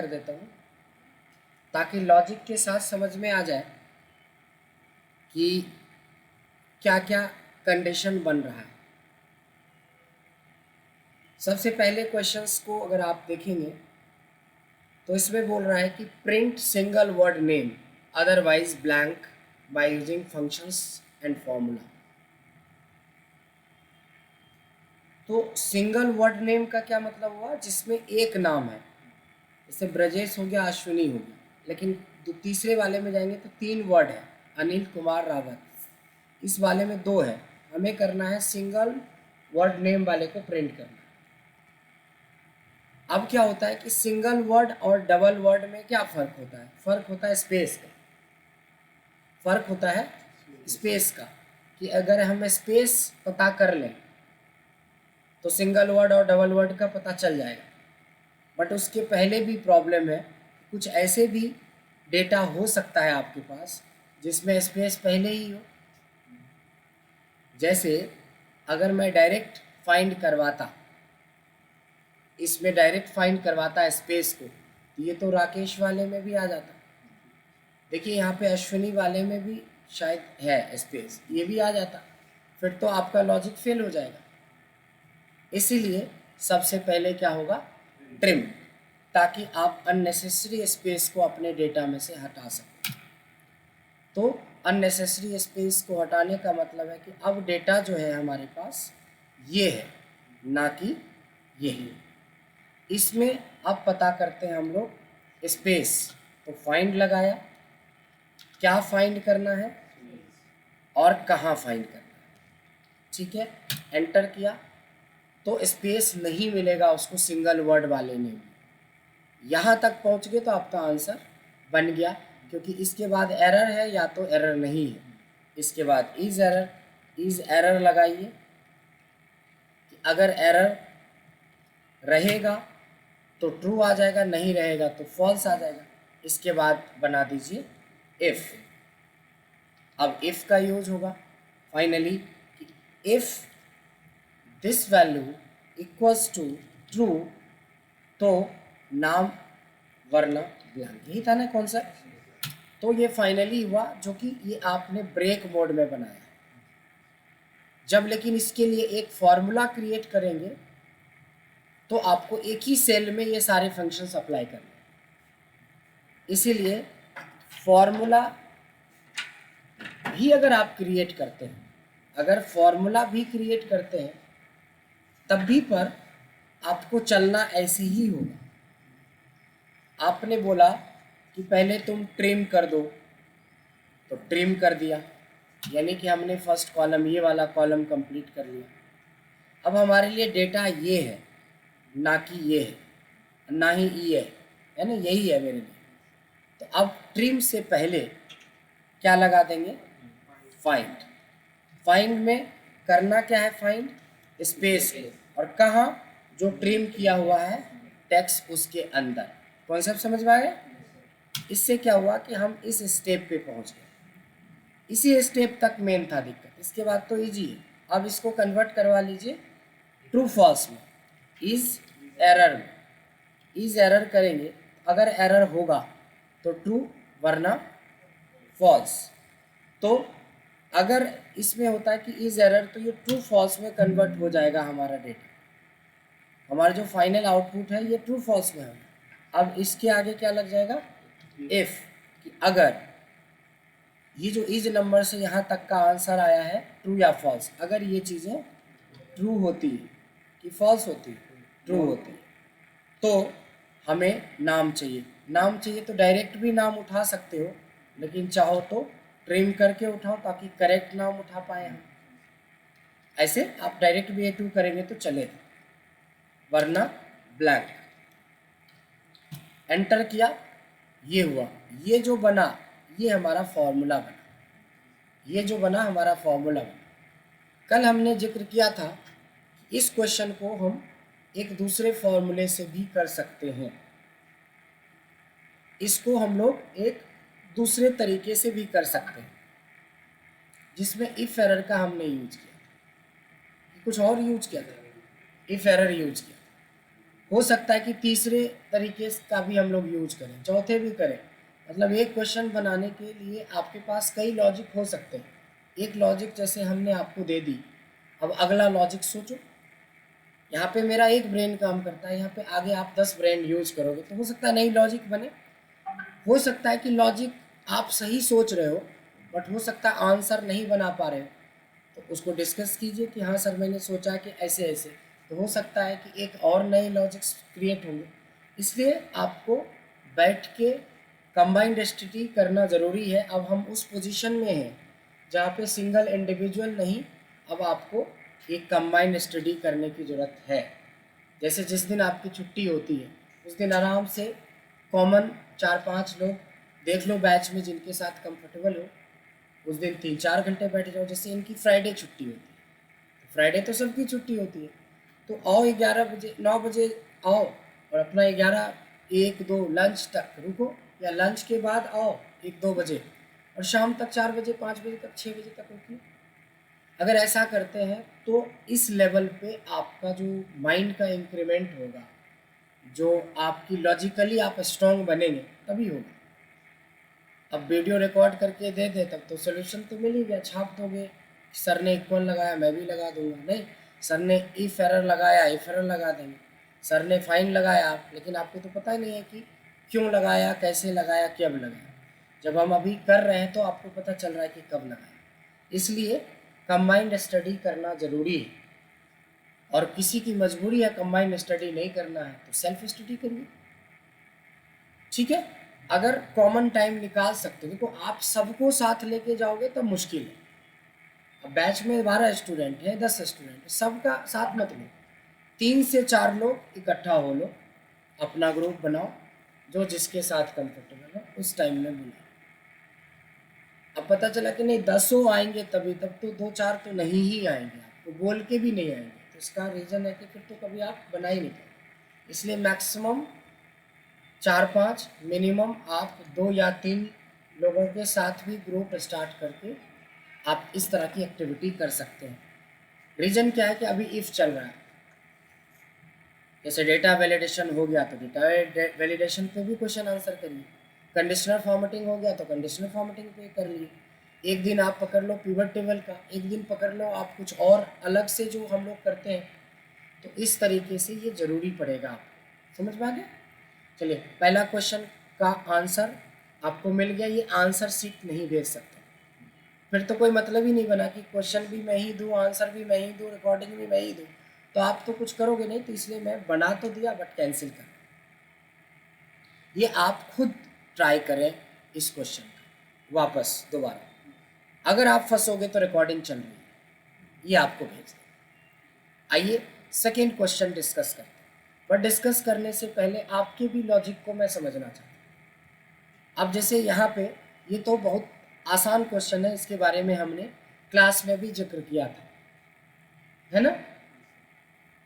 कर देता हूँ ताकि लॉजिक के साथ समझ में आ जाए कि क्या क्या कंडीशन बन रहा है। सबसे पहले क्वेश्चंस को अगर आप देखेंगे तो इसमें बोल रहा है कि print single word name otherwise blank by using functions and formula. तो सिंगल वर्ड नेम का क्या मतलब हुआ, जिसमें एक नाम है, जैसे ब्रजेश हो गया, अश्विनी हो गया, लेकिन तीसरे वाले में जाएंगे तो 3 वर्ड है, अनिल कुमार रावत। इस वाले में 2 है, हमें करना है सिंगल वर्ड नेम वाले को प्रिंट करना। अब क्या होता है कि सिंगल वर्ड और डबल वर्ड में क्या फ़र्क होता है? फ़र्क होता है स्पेस का। फ़र्क होता है स्पेस का, कि अगर हम स्पेस पता कर लें तो सिंगल वर्ड और डबल वर्ड का पता चल जाएगा। बट उसके पहले भी प्रॉब्लम है, कुछ ऐसे भी डेटा हो सकता है आपके पास जिसमें स्पेस पहले ही हो। जैसे अगर मैं डायरेक्ट फाइंड करवाता, इसमें डायरेक्ट फाइंड करवाता स्पेस को, तो ये तो राकेश वाले में भी आ जाता। देखिए यहाँ पे अश्विनी वाले में भी शायद है स्पेस, ये भी आ जाता, फिर तो आपका लॉजिक फेल हो जाएगा। इसीलिए सबसे पहले क्या होगा, ट्रिम, ताकि आप अननेसेसरी स्पेस को अपने डेटा में से हटा सकें। तो अननेसेसरी स्पेस को हटाने का मतलब है कि अब डेटा जो है हमारे पास ये है, ना कि यही। इसमें अब पता करते हैं हम लोग स्पेस। तो फाइंड लगाया, क्या फाइंड करना है और कहाँ फाइंड करना है, ठीक है। एंटर किया तो स्पेस नहीं मिलेगा उसको सिंगल वर्ड वाले में। यहाँ तक पहुँच गए तो आपका आंसर बन गया, क्योंकि इसके बाद एरर है या तो एरर नहीं है। इसके बाद इज़ एरर लगाइए कि अगर एरर रहेगा तो ट्रू आ जाएगा, नहीं रहेगा तो फॉल्स आ जाएगा। इसके बाद बना दीजिए इफ़। अब इफ़ का यूज होगा फाइनली कि if this value equals to true, तो नाम वरना ब्लैंक, यही था ना कॉन्सेप्ट। तो ये फाइनली हुआ, जो कि ये आपने ब्रेक मोड में बनाया। जब लेकिन इसके लिए एक फॉर्मूला क्रिएट करेंगे तो आपको एक ही सेल में ये सारे फंक्शंस अप्लाई करने हैं। इसीलिए फॉर्मूला भी अगर आप क्रिएट करते हैं, अगर फॉर्मूला भी क्रिएट करते हैं तब भी पर आपको चलना ऐसे ही होगा। आपने बोला कि पहले तुम ट्रिम कर दो, तो ट्रिम कर दिया, यानी कि हमने फर्स्ट कॉलम, ये वाला कॉलम कंप्लीट कर लिया। अब हमारे लिए डेटा ये है, ना कि ये है, ना ही ये है ना, यही है मेरे लिए। तो अब ट्रिम से पहले क्या लगा देंगे, फाइंड। फाइंड में करना क्या है, फाइंड स्पेस को, और कहाँ, जो ट्रिम किया हुआ है टेक्स्ट उसके अंदर। कॉन्सेप्ट समझ में आया? इससे क्या हुआ कि हम इस स्टेप पे पहुंच गए। इसी स्टेप तक मेन था दिक्कत, इसके बाद तो इजी है। अब इसको कन्वर्ट करवा लीजिए ट्रू फॉल्स में, इज एरर में। इज एरर करेंगे, अगर एरर होगा तो ट्रू, वरना फॉल्स। तो अगर इसमें होता है कि इज एरर, तो ये ट्रू फॉल्स में कन्वर्ट हो जाएगा हमारा डेटा। हमारा जो फाइनल आउटपुट है ये ट्रू फॉल्स में है। अब इसके आगे क्या लग जाएगा, इफ, कि अगर ये जो इज नंबर से यहाँ तक का आंसर आया है ट्रू या फॉल्स, अगर ये चीज़ें ट्रू होती है कि फॉल्स होती है, ट्रू होती है, तो हमें नाम चाहिए। नाम चाहिए तो डायरेक्ट भी नाम उठा सकते हो, लेकिन चाहो तो ट्रिम करके उठाओ ताकि करेक्ट नाम उठा पाए हम। ऐसे आप डायरेक्ट भी A2 करेंगे तो चलेगा, वरना ब्लैंक। एंटर किया, ये हुआ, ये जो बना ये हमारा फॉर्मूला बना, ये जो बना हमारा फॉर्मूला बना। कल हमने जिक्र किया था कि इस क्वेश्चन को हम एक दूसरे फॉर्मूले से भी कर सकते हैं। इसको हम लोग एक दूसरे तरीके से भी कर सकते हैं, जिसमें इफ एरर का हमने यूज किया, कुछ और यूज किया था, इफ एरर यूज किया। हो सकता है कि तीसरे तरीके का भी हम लोग यूज करें, चौथे भी करें। मतलब एक क्वेश्चन बनाने के लिए आपके पास कई लॉजिक हो सकते हैं। एक लॉजिक जैसे हमने आपको दे दी, अब अगला लॉजिक सोचो। यहाँ पे मेरा एक ब्रेन काम करता है, यहाँ पे आगे आप 10 ब्रेन यूज करोगे तो हो सकता है नई लॉजिक बने। हो सकता है कि लॉजिक आप सही सोच रहे हो बट हो सकता है आंसर नहीं बना पा रहे हो, तो उसको डिस्कस कीजिए कि हाँ सर मैंने सोचा कि ऐसे ऐसे, तो हो सकता है कि एक और नए लॉजिक्स क्रिएट होंगे। इसलिए आपको बैठ के कंबाइंड स्टडी करना ज़रूरी है। अब हम उस पोजीशन में हैं जहाँ पे सिंगल इंडिविजुअल नहीं, अब आपको एक कंबाइंड स्टडी करने की ज़रूरत है। जैसे जिस दिन आपकी छुट्टी होती है उस दिन आराम से कॉमन 4-5 लोग देख लो बैच में जिनके साथ कंफर्टेबल हो, उस दिन 3-4 घंटे बैठ जाओ। जैसे इनकी फ्राइडे छुट्टी होती है, तो फ्राइडे तो सबकी छुट्टी होती है, तो आओ 11 बजे 9 बजे आओ और अपना 11-1-2 लंच तक रुको, या लंच के बाद आओ 1-2 बजे और शाम तक 4 बजे 5 बजे तक 6 बजे तक रुकिए। अगर ऐसा करते हैं तो इस लेवल पे आपका जो माइंड का इंक्रीमेंट होगा, जो आपकी लॉजिकली आप स्ट्रांग बनेंगे तभी होगा। अब वीडियो रिकॉर्ड करके दे दे तब तो सोल्यूशन तो मिल ही गया, छाप दोगे। सर ने इक्वल लगाया मैं भी लगा दूंगा, नहीं सर ने इफ एरर लगाया इफ एरर लगा देंगे। सर ने फाइन लगाया लेकिन आपको तो पता ही नहीं है कि क्यों लगाया, कैसे लगाया, कब लगाया। जब हम अभी कर रहे हैं तो आपको पता चल रहा है कि कब लगाया। इसलिए कंबाइंड स्टडी करना ज़रूरी है, और किसी की मजबूरी है कंबाइंड स्टडी नहीं करना है तो सेल्फ स्टडी करिए। ठीक है, अगर कॉमन टाइम निकाल सकते हो, देखो आप सबको साथ लेके जाओगे तो मुश्किल है। अब बैच में 12 स्टूडेंट है, 10 स्टूडेंट है, सबका साथ मत लो, 3 से 4 लोग इकट्ठा हो लो, अपना ग्रुप बनाओ, जो जिसके साथ कंफर्टेबल है उस टाइम में बुलाओ। अब पता चला कि नहीं 10 आएंगे तभी, तब तो 2-4 तो नहीं ही आएंगे, आपको बोल के भी नहीं आएंगे, तो इसका रीज़न है कि फिर तो कभी आप बना ही नहीं पाएंगे। इसलिए मैक्सिमम 4-5, मिनिमम आप 2 या 3 लोगों के साथ भी ग्रुप स्टार्ट करके आप इस तरह की एक्टिविटी कर सकते हैं। रीज़न क्या है कि अभी इफ़ चल रहा है, जैसे डेटा वैलिडेशन हो गया तो डेटा वैलिडेशन पे भी क्वेश्चन आंसर करिए, कंडीशनल फॉर्मेटिंग हो गया तो कंडीशनल फॉर्मेटिंग पे कर लिए। एक दिन आप पकड़ लो पिवट टेबल का, एक दिन पकड़ लो आप कुछ और अलग से जो हम लोग करते हैं, तो इस तरीके से ये ज़रूरी पड़ेगा। आपको समझ में आ गया? चलिए, पहला क्वेश्चन का आंसर आपको मिल गया। ये आंसर सीट नहीं भेज सकते, फिर तो कोई मतलब ही नहीं बना कि क्वेश्चन भी मैं ही दूँ, आंसर भी मैं ही दूँ, रिकॉर्डिंग भी मैं ही दूँ, तो आप तो कुछ करोगे नहीं। तो इसलिए मैं बना तो दिया बट कैंसिल कर। ये आप खुद ट्राई करें इस क्वेश्चन का वापस दोबारा। अगर आप फंसोगे तो रिकॉर्डिंग चल रही है, ये आपको भेज दें। आइए सेकेंड क्वेश्चन डिस्कस करते हैं, बट डिस्कस करने से पहले आपके भी लॉजिक को मैं समझना चाहता हूँ। अब जैसे यहाँ पे ये तो बहुत आसान क्वेश्चन है, इसके बारे में हमने क्लास में भी जिक्र किया था, है ना,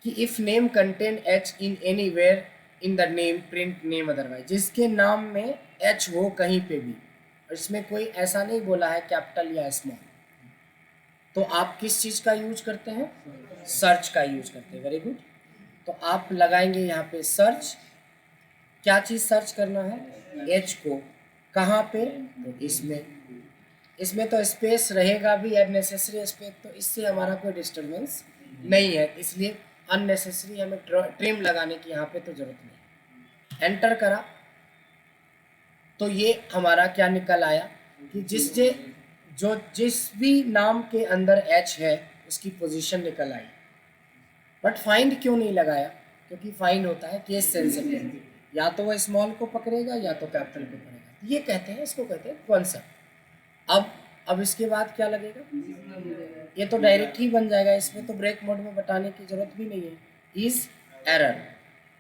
कि if name contain H in anywhere in the name print name otherwise, जिसके नाम में एच हो कहीं पे भी, और इसमें कोई ऐसा नहीं बोला है कैपिटल या स्मॉल, तो आप किस चीज़ का यूज करते हैं? सर्च का यूज करते हैं। Very good. तो आप लगाएंगे यहाँ पे सर्च। क्या चीज़ सर्च करना है? एच को। कहाँ पे? तो इसमें तो स्पेस रहेगा भी, अननेसेसरी स्पेस, तो इससे हमारा कोई डिस्टर्बेंस नहीं है, इसलिए अननेसेसरी हमें ट्रिम लगाने की यहाँ पे तो ज़रूरत नहीं। एंटर करा तो ये हमारा क्या निकल आया कि जिस भी नाम के अंदर एच है उसकी पोजीशन निकल आई। बट फाइंड क्यों नहीं लगाया? क्योंकि फाइंड होता है केस सेंसिटिव, या तो वह स्मॉल को पकड़ेगा या तो कैपिटल को पकड़ेगा। ये कहते हैं, इसको कहते हैं कॉन्सेप्ट। अब इसके बाद क्या लगेगा? ये तो डायरेक्ट ही बन जाएगा, इसमें तो ब्रेक मोड में बताने की जरूरत भी नहीं है। इज एरर,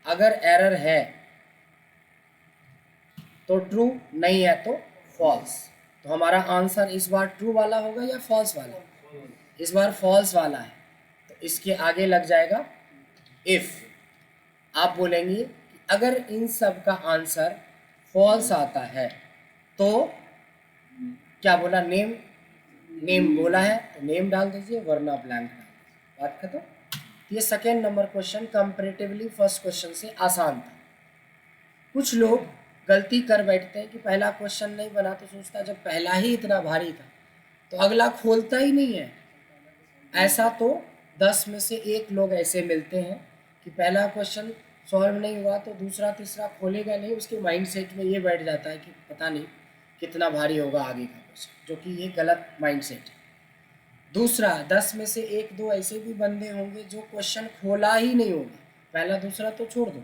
अगर एरर है तो ट्रू, नहीं है तो फॉल्स। तो हमारा आंसर इस बार ट्रू वाला होगा या फॉल्स वाला? इस बार फॉल्स वाला है, तो इसके आगे लग जाएगा इफ। आप बोलेंगे कि अगर इन सब का आंसर फॉल्स आता है तो क्या बोला? नेम बोला है तो नेम डाल दीजिए, वरना ब्लैंक डाल दीजिए, बात खत्म। ये second number question comparatively first question से आसान था। कुछ लोग गलती कर बैठते हैं कि पहला क्वेश्चन नहीं बना तो सोचता जब पहला ही इतना भारी था तो अगला खोलता ही नहीं है। ऐसा तो 10 में से 1 लोग ऐसे मिलते हैं कि पहला क्वेश्चन सॉल्व नहीं हुआ तो दूसरा तीसरा खोलेगा नहीं, उसके माइंड सेट में ये बैठ जाता है कि पता नहीं कितना भारी होगा आगे का क्वेश्चन, जो कि ये गलत माइंड सेट है। दूसरा 10 में से 1-2 ऐसे भी बंदे होंगे जो क्वेश्चन खोला ही नहीं होगा, पहला दूसरा तो छोड़ दो,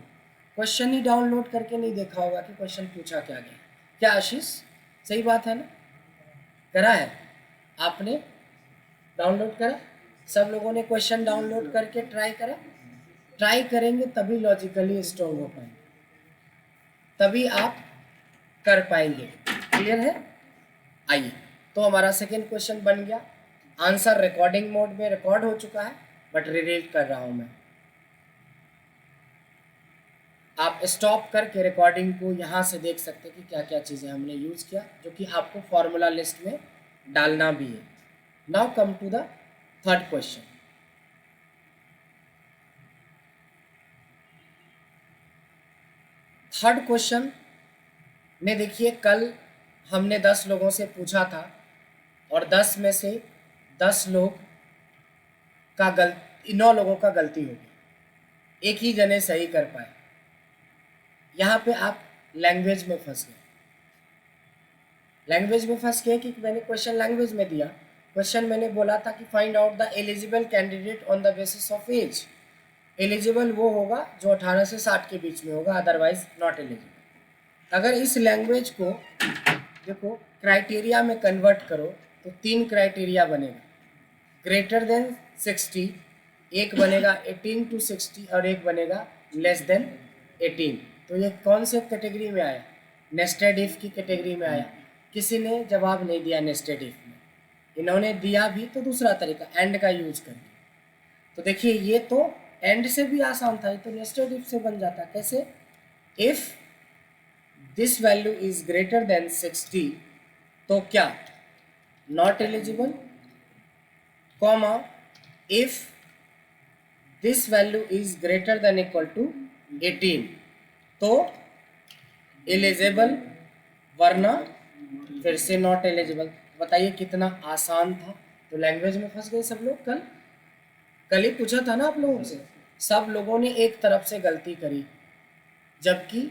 क्वेश्चन ही डाउनलोड करके नहीं देखा होगा कि क्वेश्चन पूछा क्या गया। क्या आशीष, सही बात है ना? करा है आपने? डाउनलोड करा? सब लोगों ने क्वेश्चन डाउनलोड करके ट्राई करा? ट्राई करेंगे तभी लॉजिकली स्ट्रॉन्ग हो पाएंगे, तभी आप कर पाएंगे। क्लियर है? आइए, तो हमारा सेकेंड क्वेश्चन बन गया। आंसर रिकॉर्डिंग मोड में रिकॉर्ड हो चुका है बट रीरीड कर रहा हूं मैं। आप स्टॉप करके रिकॉर्डिंग को यहाँ से देख सकते हैं कि क्या क्या चीज़ें हमने यूज़ किया, जो कि आपको फॉर्मूला लिस्ट में डालना भी है। Now come to the third question. Third question में देखिए, कल हमने 10 लोगों से पूछा था और 10 में से 10 लोग का 9 लोगों का गलती हो गई, एक ही जने सही कर पाए। यहाँ पे आप लैंग्वेज में फंस गए। लैंग्वेज में फंस गए कि मैंने क्वेश्चन लैंग्वेज में दिया। क्वेश्चन मैंने बोला था कि find out the eligible candidate on the basis of age. Eligible वो होगा जो 18 से 60 के बीच में होगा, अदरवाइज नॉट एलिजिबल। अगर इस लैंग्वेज को देखो क्राइटेरिया में कन्वर्ट करो तो 3 क्राइटेरिया बनेगा। ग्रेटर देन 60, एक बनेगा 18 to 60 और एक बनेगा लेस देन 18। तो ये कौन से कैटेगरी में आया? नेस्टेड इफ की कैटेगरी में आया। किसी ने जवाब नहीं दिया नेस्टेड इफ में, इन्होंने दिया भी तो दूसरा तरीका एंड का यूज करके। तो देखिए ये तो एंड से भी आसान था, ये तो नेस्टेड इफ से बन जाता। कैसे? If this value is greater than 60 तो क्या? Not eligible, comma if this value is greater than equal to 18 तो एलिजिबल, वरना फिर से नॉट एलिजिबल। बताइए कितना आसान था। तो लैंग्वेज में फंस गए सब लोग। कल ही पूछा था ना आप लोगों से, सब लोगों ने एक तरफ से गलती करी जबकि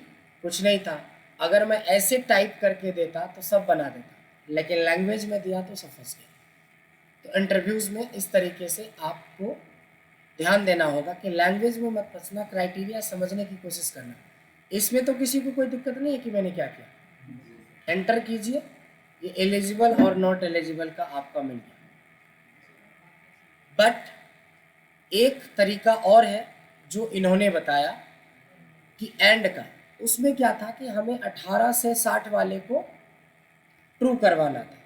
कुछ नहीं था। अगर मैं ऐसे टाइप करके देता तो सब बना देता, लेकिन लैंग्वेज में दिया तो सब फंस गए। तो इंटरव्यूज़ में इस तरीके से आपको ध्यान देना होगा कि लैंग्वेज में मत फंसना, क्राइटेरिया समझने की कोशिश करना। इसमें तो किसी को कोई दिक्कत नहीं है कि मैंने क्या किया। एंटर कीजिए, ये एलिजिबल और नॉट एलिजिबल का आपका मिल गया। बट एक तरीका और है जो इन्होंने बताया कि एंड का, उसमें क्या था कि हमें 18 से 60 वाले को ट्रू करवाना था।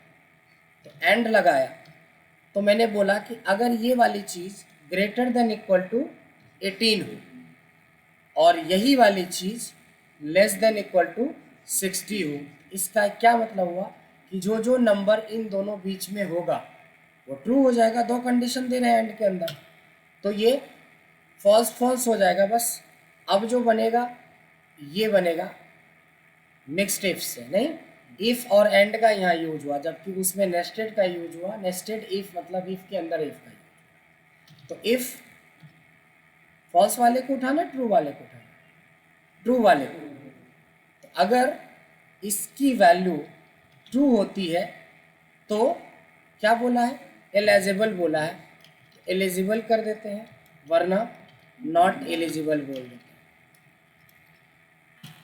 तो एंड लगाया तो मैंने बोला कि अगर ये वाली चीज़ ग्रेटर देन इक्वल टू 18 हो और यही वाली चीज़ लेस देन इक्वल टू 60 हो, इसका क्या मतलब हुआ कि जो जो नंबर इन दोनों बीच में होगा वो ट्रू हो जाएगा। 2 कंडीशन दे रहे हैं एंड के अंदर, तो ये फॉल्स फॉल्स हो जाएगा बस। अब जो बनेगा ये बनेगा मिक्स्ड इफ से, नहीं इफ और एंड का यहाँ यूज हुआ, जबकि उसमें नेस्टेड का यूज हुआ। नेस्टेड इफ मतलब इफ के अंदर इफ का यूज। तो इफ फॉल्स वाले को उठाना, ट्रू वाले को उठाना, ट्रू वाले को। तो अगर इसकी वैल्यू ट्रू होती है तो क्या बोला है? एलिजिबल बोला है, एलिजिबल कर देते हैं, वरना नॉट एलिजिबल बोल देते हैं।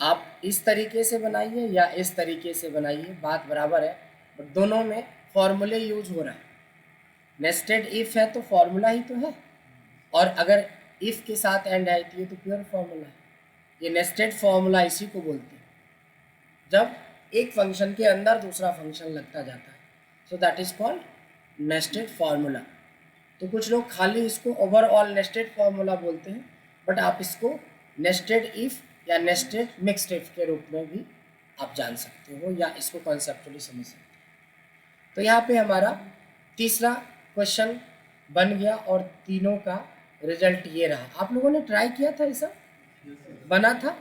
आप इस तरीके से बनाइए या इस तरीके से बनाइए, बात बराबर है, बट दोनों में फॉर्मूले यूज हो रहा है। नेस्टेड इफ है तो फॉर्मूला ही तो है, और अगर इफ के साथ एंड है तो ये तो प्योर फॉर्मूला है। ये नेस्टेड फॉर्मूला इसी को बोलते हैं, जब एक फंक्शन के अंदर दूसरा फंक्शन लगता जाता है। So that is called nested formula. तो कुछ लोग खाली इसको ओवरऑल नेस्टेड फार्मूला बोलते हैं, बट आप इसको नेस्टेड इफ या नेस्टेड मिक्स्ड इफ के रूप में भी आप जान सकते हो या इसको कॉन्सेप्चुअली समझ सकते हो। तो यहाँ पे हमारा तीसरा क्वेश्चन बन गया और तीनों का रिजल्ट ये रहा। आप लोगों ने ट्राई किया था, ऐसा बना था?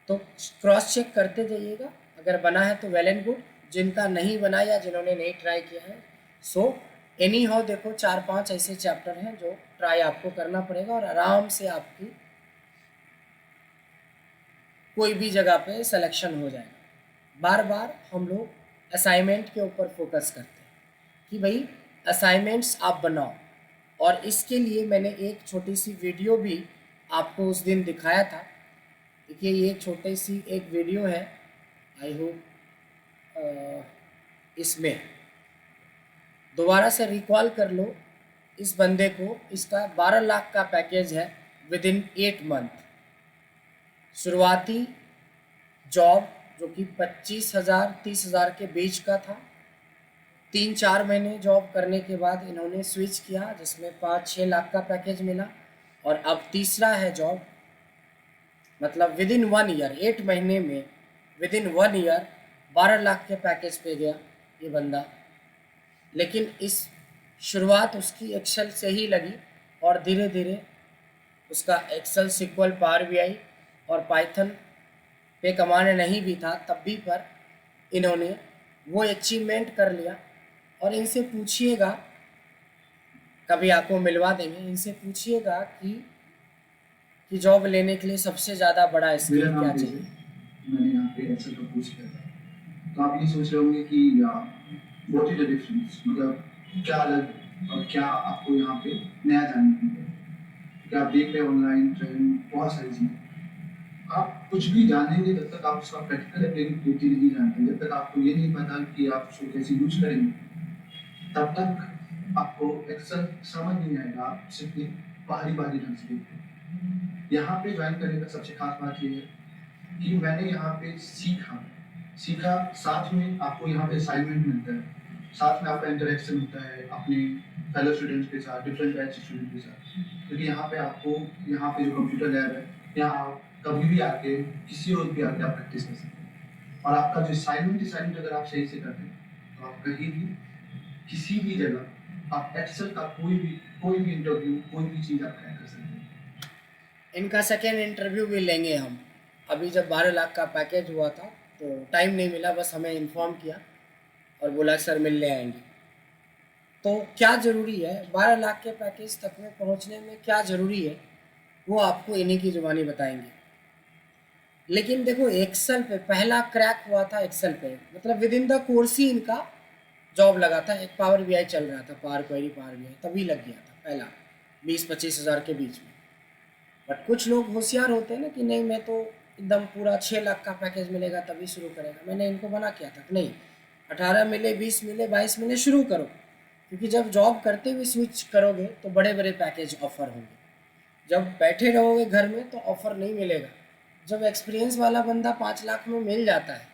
तो क्रॉस चेक करते जाइएगा, अगर बना है तो वेल एंड गुड, जिनका नहीं बना या जिन्होंने नहीं ट्राई किया है सो एनी हाउ देखो 4-5 ऐसे चैप्टर हैं जो ट्राई आपको करना पड़ेगा और आराम से आपकी कोई भी जगह पे सिलेक्शन हो जाएगा। बार बार हम लोग असाइनमेंट के ऊपर फोकस करते हैं कि भाई असाइनमेंट्स आप बनाओ, और इसके लिए मैंने एक छोटी सी वीडियो भी आपको उस दिन दिखाया था। देखिए ये छोटी सी एक वीडियो है, आई होप इसमें दोबारा से रिकॉल कर लो इस बंदे को। इसका 12 लाख का पैकेज है विद इन 8 मंथ। शुरुआती जॉब जो कि 25,000-30,000 के बीच का था, 3-4 महीने जॉब करने के बाद इन्होंने स्विच किया जिसमें 5-6 लाख का पैकेज मिला, और अब तीसरा है जॉब, मतलब विद इन 1 ईयर, 8 महीने में विद इन 1 ईयर 12 लाख के पैकेज पे गया ये बंदा। लेकिन इस शुरुआत उसकी एक्सेल से ही लगी और धीरे धीरे उसका एक्सेल, सिक्वल, पावर बीआई और पाइथन पे कमाने नहीं भी था तब भी पर इन्होंने वो अचीवमेंट कर लिया। और इनसे पूछिएगा, कभी आपको मिलवा देंगे, इनसे पूछिएगा कि जॉब लेने के लिए सबसे ज़्यादा बड़ा स्किल क्या चाहिए। मैंने यहाँ पे एक्सेल का कोर्स किया था, तो आप ये सोच रहे होंगे कि व्हाट इज द डिफरेंस, मतलब क्या अलग और क्या आपको यहाँ पे नया जानने को मिलेगा। क्या आप देख रहे हैं ऑनलाइन ट्रेंड, बहुत सारी चीज़ें आप कुछ भी जानेंगे जब तक आप उसका प्रैक्टिकल एप्लीकेबिलिटी नहीं जानते, जब तक आपको ये नहीं पता कि आप उसको कैसे यूज करेंगे, तब तक आपको एक्सेल समझ नहीं आएगा। आप सिर्फ बाहरी बाहरी ढंग से देखते हैं। यहाँ पे ज्वाइन करने का सबसे खास बात ये है कि मैंने यहाँ पे सीखा, साथ में आपको यहाँ पे असाइनमेंट मिलता है, साथ में आपका इंटरेक्शन होता है अपने फेलो स्टूडेंट्स के साथ, डिफरेंट बैच स्टूडेंट के साथ। क्योंकि यहाँ पे आपको, यहाँ पे जो कंप्यूटर लैब है, यहाँ आप कभी भी आके किसी रोज भी आके आप प्रैक्टिस कर सकते हैं। और आपका जो असाइनमेंट अगर आप सही से करते हैं तो आप कहीं भी किसी भी जगह आप एक्सेल का कोई भी इंटरव्यू, कोई भी चीज़ आप क्रैक कर सकते हैं। इनका सेकेंड इंटरव्यू भी लेंगे हम। अभी जब 12 लाख का पैकेज हुआ था तो टाइम नहीं मिला, बस हमें इन्फॉर्म किया और बोला सर मिलने आएंगे। तो क्या ज़रूरी है 12 लाख के पैकेज तक में पहुंचने में, क्या ज़रूरी है वो आपको इन्हीं की ज़ुबानी बताएंगे। लेकिन देखो एक्सेल पे पहला क्रैक हुआ था, एक्सेल पे मतलब विद इन द कोर्स ही इनका जॉब लगा था। एक पावर बीआई चल रहा था, पावर क्वेरी पावर बीआई, तभी लग गया था पहला 20-25 हज़ार के बीच में। बट कुछ लोग होशियार होते हैं ना कि नहीं मैं तो एकदम पूरा 6 लाख का पैकेज मिलेगा तभी शुरू करेगा। मैंने इनको मना किया था नहीं, 18 मिले, 20 मिले, 22 मिले, शुरू करो। क्योंकि जब जॉब करते हुए स्विच करोगे तो बड़े बड़े पैकेज ऑफर होंगे, जब बैठे रहोगे घर में तो ऑफर नहीं मिलेगा। जब एक्सपीरियंस वाला बंदा 5 लाख में मिल जाता है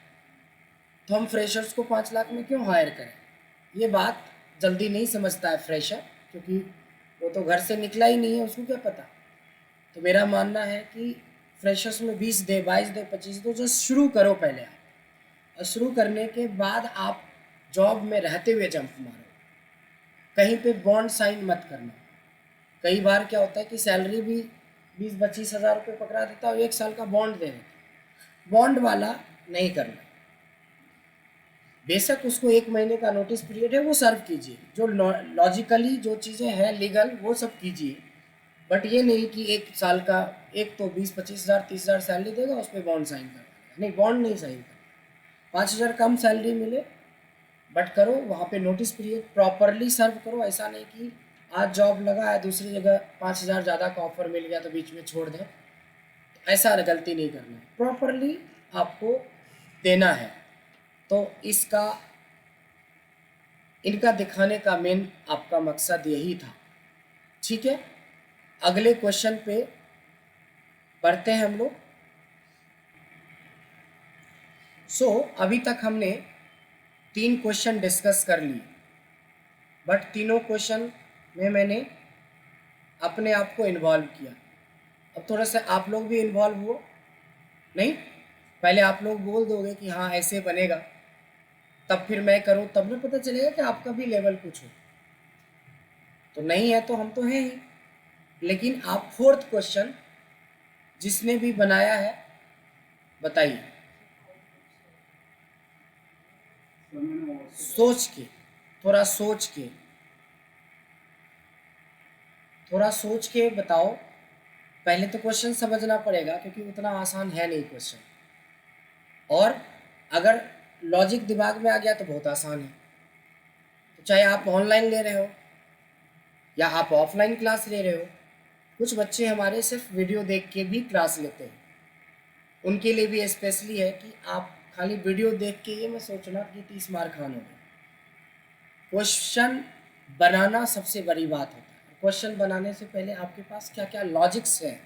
तो हम फ्रेशर्स को 5 लाख में क्यों हायर करें। ये बात जल्दी नहीं समझता है फ्रेशर, क्योंकि वो तो घर से निकला ही नहीं है, उसको क्या पता। तो मेरा मानना है कि फ्रेशर्स में 20 दे, 22 दे, 25 दो, जस्ट शुरू करो पहले आप, और शुरू करने के बाद आप जॉब में रहते हुए जंप मारो। कहीं पे बॉन्ड साइन मत करना। कई बार क्या होता है कि सैलरी भी 20-25 हज़ार रुपये पकड़ा देता है और 1 साल का बॉन्ड दे देता। बॉन्ड वाला नहीं करना। बेशक उसको 1 महीने का नोटिस पीरियड है वो सर्व कीजिए, जो लॉजिकली जो चीज़ें हैं लीगल वो सब कीजिए, बट ये नहीं कि 1 साल का, एक तो 20-25 हज़ार 30 हज़ार सैलरी देगा उस पर बॉन्ड साइन करना। नहीं, बॉन्ड नहीं साइन करना। 5 हज़ार कम सैलरी मिले बट करो, वहाँ पे नोटिस पीरियड प्रॉपरली सर्व करो। ऐसा नहीं कि आज जॉब लगा है दूसरी जगह 5 हज़ार ज़्यादा का ऑफर मिल गया तो बीच में छोड़ दें, तो ऐसा गलती नहीं करना है, प्रॉपरली आपको देना है। तो इसका, इनका दिखाने का मेन आपका मकसद यही था। ठीक है, अगले क्वेश्चन पे बढ़ते हैं हम लोग। अभी तक हमने 3 क्वेश्चन डिस्कस कर लिए, बट तीनों क्वेश्चन में मैंने अपने आप को इन्वॉल्व किया। अब थोड़ा सा आप लोग भी इन्वॉल्व हो। नहीं, पहले आप लोग बोल दोगे कि हाँ ऐसे बनेगा, तब फिर मैं करूँ, तब ना पता चलेगा कि आपका भी लेवल कुछ हो। तो नहीं है तो हम तो हैं ही। लेकिन आप फोर्थ क्वेश्चन जिसने भी बनाया है बताइए, सोच के, थोड़ा सोच के, थोड़ा सोच के बताओ। पहले तो क्वेश्चन समझना पड़ेगा क्योंकि उतना आसान है नहीं क्वेश्चन, और अगर लॉजिक दिमाग में आ गया तो बहुत आसान है। तो चाहे आप ऑनलाइन ले रहे हो या आप ऑफलाइन क्लास ले रहे हो, कुछ बच्चे हमारे सिर्फ वीडियो देख के भी क्लास लेते हैं, उनके लिए भी स्पेशली है कि आप खाली वीडियो देख के ये मत सोचना कि 30 मार्क खान हो गए। क्वेश्चन बनाना सबसे बड़ी बात होता है। क्वेश्चन बनाने से पहले आपके पास क्या क्या लॉजिक्स हैं,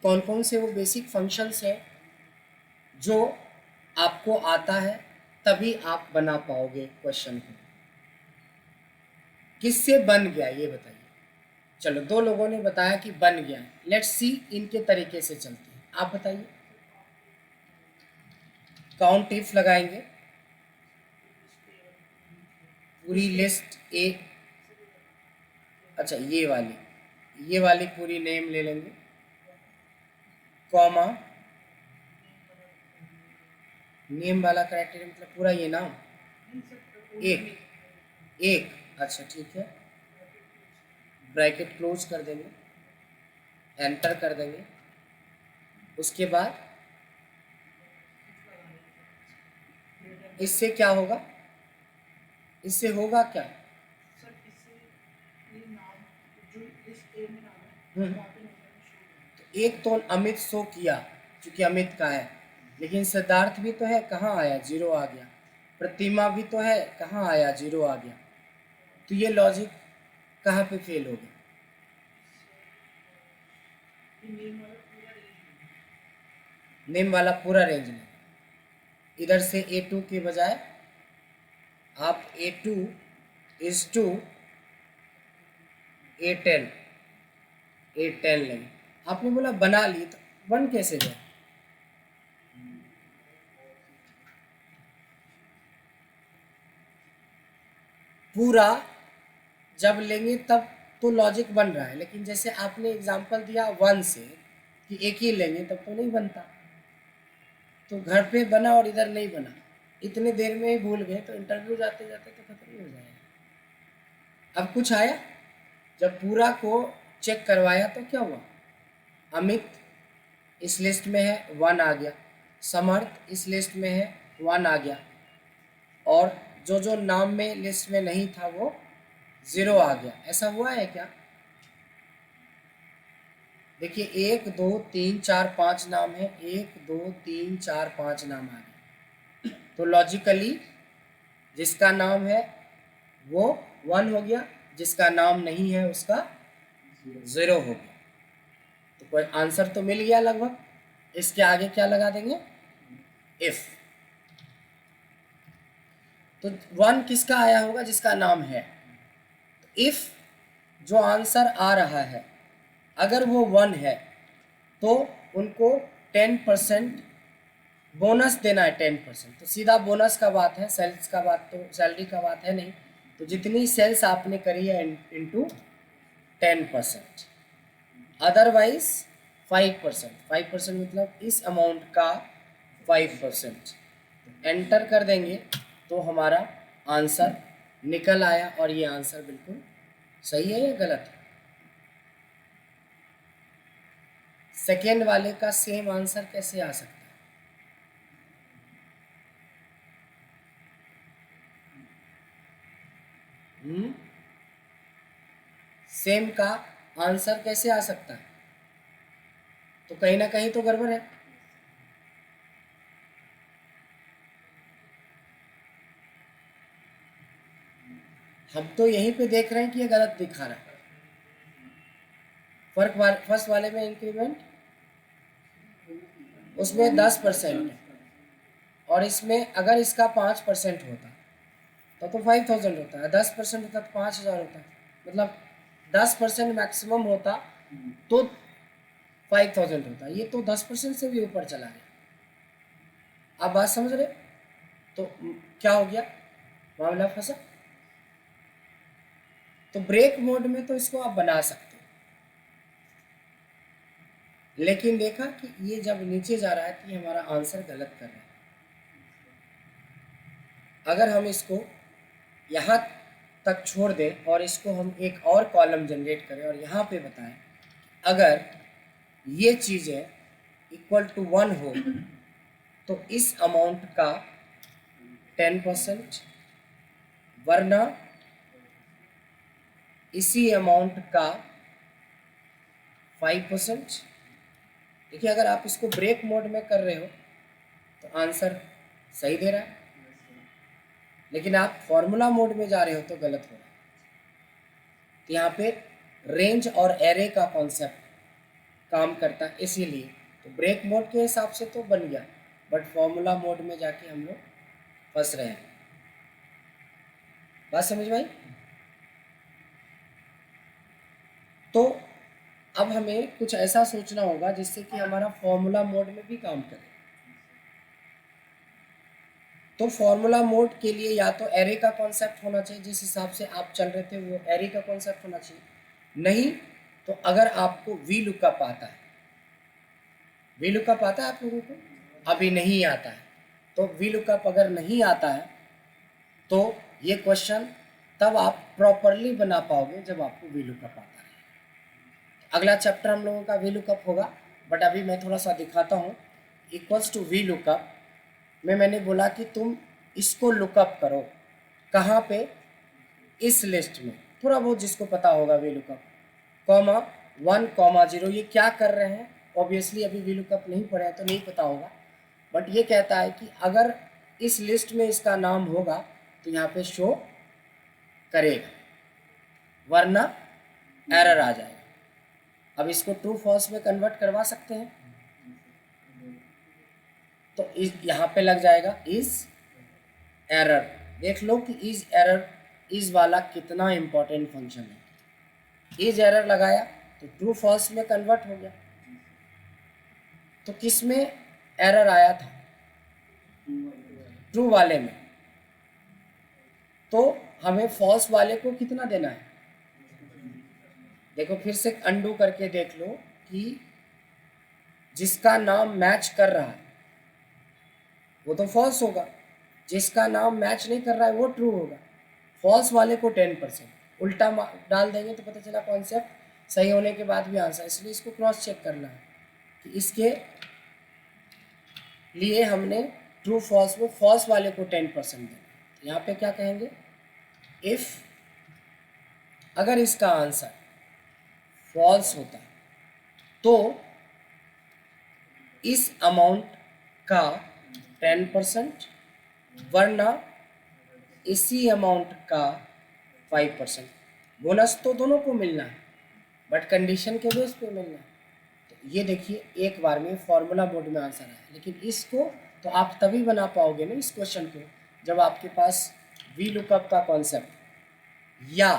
कौन कौन से वो बेसिक फंक्शंस हैं जो आपको आता है, तभी आप बना पाओगे क्वेश्चन को। किससे बन गया ये बताइए। चलो, दो लोगों ने बताया कि बन गया, लेट्स सी इनके तरीके से चलते हैं। आप बताइए, काउंट इफ लगाएंगे, पूरी लिस्ट ए, अच्छा ये वाली पूरी नेम ले लेंगे, कॉमा नेम वाला कैरेक्टर मतलब पूरा ये नाम, एक एक, अच्छा ठीक है, ब्रैकेट क्लोज कर देंगे, एंटर कर देंगे। उसके बाद इससे क्या होगा, इससे होगा क्या? तो एक तो अमित शो किया क्योंकि अमित का है, लेकिन सिद्धार्थ भी तो है, कहाँ आया, जीरो आ गया। प्रतिमा भी तो है, कहाँ आया, जीरो आ गया। तो ये लॉजिक कहाँ पे फेल हो गया? नेम वाला पूरा रेंज नहीं, इधर से A2 के बजाय आप A2 is to A10 लेंगे। आपने बोला बना ली, तो बन कैसे गया? पूरा जब लेंगे तब तो लॉजिक बन रहा है, लेकिन जैसे आपने एग्जांपल दिया 1 से कि एक ही लेंगे तब तो नहीं बनता। तो घर पे बना और इधर नहीं बना, इतने देर में ही भूल गए तो इंटरव्यू जाते जाते तो खत्म ही हो जाएगा। अब कुछ आया, जब पूरा को चेक करवाया तो क्या हुआ, अमित इस लिस्ट में है 1 आ गया, समर्थ इस लिस्ट में है 1 आ गया, और जो जो नाम में लिस्ट में नहीं था वो 0 आ गया। ऐसा हुआ है क्या? देखिए 1 2 3 4 5 नाम है, 1 2 3 4 5 नाम आ गए, तो लॉजिकली जिसका नाम है वो 1 हो गया, जिसका नाम नहीं है उसका 0 हो गया। तो कोई आंसर तो मिल गया लगभग। इसके आगे क्या लगा देंगे, इफ। तो 1 किसका आया होगा, जिसका नाम है। तो इफ जो आंसर आ रहा है अगर वो 1 है तो उनको 10% बोनस देना है, 10%। तो सीधा बोनस का बात है, सेल्स का बात तो सैलरी का बात है नहीं। तो जितनी सेल्स आपने करी है इंटू 10%, अदरवाइज 5%। 5% मतलब इस अमाउंट का 5%। एंटर कर देंगे तो हमारा आंसर निकल आया, और ये आंसर बिल्कुल सही है या गलत है? सेकेंड वाले का सेम आंसर कैसे आ सकता है? सेम का आंसर कैसे आ सकता है? तो कहीं ना कहीं तो गड़बड़ है। हम तो यहीं पे देख रहे हैं कि ये गलत दिखा रहा है। फर्स्ट वाले में इंक्रीमेंट उसमें 10% है, और इसमें अगर इसका 5% होता तो 5000 होता है, 10% होता तो 5000 होता है। मतलब 10% मैक्सिमम होता तो 5000 होता, ये तो 10% से भी ऊपर चला गया। आप बात समझ रहे? तो क्या हो गया, मामला फंसा। तो ब्रेक मोड में तो इसको आप बना सकते हो, लेकिन देखा कि ये जब नीचे जा रहा है तो ये हमारा आंसर गलत कर रहा है। अगर हम इसको यहाँ तक छोड़ दें और इसको हम एक और कॉलम जनरेट करें और यहाँ पे बताएं अगर ये चीज़ें इक्वल टू 1 हो तो इस अमाउंट का 10%, वरना इसी अमाउंट का 5%। देखिए अगर आप इसको ब्रेक मोड में कर रहे हो तो आंसर सही दे रहा है, लेकिन आप फॉर्मूला मोड में जा रहे हो तो गलत हो रहा है। तो यहाँ पे रेंज और एरे का कॉन्सेप्ट काम करता है, इसीलिए तो ब्रेक मोड के हिसाब से तो बन गया, बट फॉर्मूला मोड में जाके हम लोग फंस रहे हैं। बात समझ में आई? तो अब हमें कुछ ऐसा सोचना होगा जिससे कि हमारा फॉर्मूला मोड में भी काम करे। तो फॉर्मूला मोड के लिए या तो एरे का कॉन्सेप्ट होना चाहिए, जिस हिसाब से आप चल रहे थे वो एरे का कॉन्सेप्ट होना चाहिए। नहीं तो अगर आपको वी लुकअप आता है, वी लुकअप आता है आप लोगों को? अभी नहीं आता है। तो वी लुकअप अगर नहीं आता है तो ये क्वेश्चन तब आप प्रॉपरली बना पाओगे जब आपको वी लुकअप आता है। अगला चैप्टर हम लोगों का वी लुकअप होगा, बट अभी मैं थोड़ा सा दिखाता हूँ। इक्वल्स टू वी लुकअप में मैंने बोला कि तुम इसको लुकअप करो, कहाँ पे? इस लिस्ट में। थोड़ा बहुत जिसको पता होगा वी लुकअप, कॉमा 1, कॉमा 0, ये क्या कर रहे हैं? ऑब्वियसली अभी वी लुकअप नहीं पढ़े हैं तो नहीं पता होगा, बट ये कहता है कि अगर इस लिस्ट में इसका नाम होगा तो यहाँ पे शो करेगा, वरना एरर आ जाएगा। अब इसको ट्रू फॉल्स में कन्वर्ट करवा सकते हैं, तो यहाँ पे लग जाएगा इज एरर। देख लो कि इज एरर, इज वाला कितना इंपॉर्टेंट फंक्शन है। इज एरर लगाया तो ट्रू फॉल्स में कन्वर्ट हो गया। तो किस में एरर आया था? ट्रू वाले में। तो हमें फॉल्स वाले को कितना देना है? देखो फिर से अंडू करके देख लो कि जिसका नाम मैच कर रहा है वो तो फॉल्स होगा, जिसका नाम मैच नहीं कर रहा है वो ट्रू होगा। फॉल्स वाले को 10%, उल्टा डाल देंगे तो पता चला कॉन्सेप्ट सही होने के बाद भी आंसर। इसलिए इसको क्रॉस चेक करना है कि इसके लिए हमने ट्रू फॉल्स में फॉल्स वाले को 10% देना। यहाँ पे क्या कहेंगे? इफ अगर इसका आंसर फॉल्स होता तो इस अमाउंट का 10%, वरना इसी अमाउंट का 5%। बोनस तो दोनों को मिलना है, बट कंडीशन के बेस पे मिलना है। तो ये देखिए एक बार में फॉर्मूला मोड में आंसर आया, लेकिन इसको तो आप तभी बना पाओगे ना इस क्वेश्चन को जब आपके पास वी लुकअप का कॉन्सेप्ट या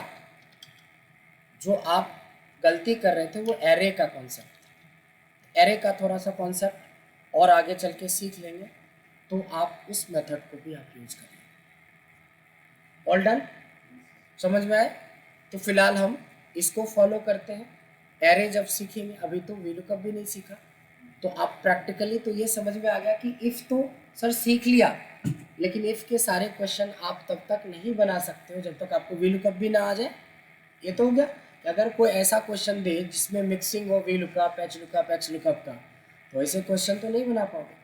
जो आप गलती कर रहे थे वो एरे का कॉन्सेप्ट। एरे का थोड़ा सा कॉन्सेप्ट और आगे चल के सीख लेंगे तो आप उस मेथड को भी आप यूज करेंगे। All done? समझ में आए? तो फिलहाल हम इसको फॉलो करते हैं। एरे जब सीखेंगे, अभी तो वी लुकअप भी नहीं सीखा, तो आप प्रैक्टिकली तो ये समझ में आ गया कि इफ़ तो सर सीख लिया, लेकिन इफ़ के सारे क्वेश्चन आप तब तक नहीं बना सकते हो जब तक आपको वी लुकअप भी ना आ जाए। ये तो हो गया कि अगर कोई ऐसा क्वेश्चन दे जिसमें मिक्सिंग हो V lookup, H lookup, x lookup का, तो ऐसे क्वेश्चन तो नहीं बना पाओगे।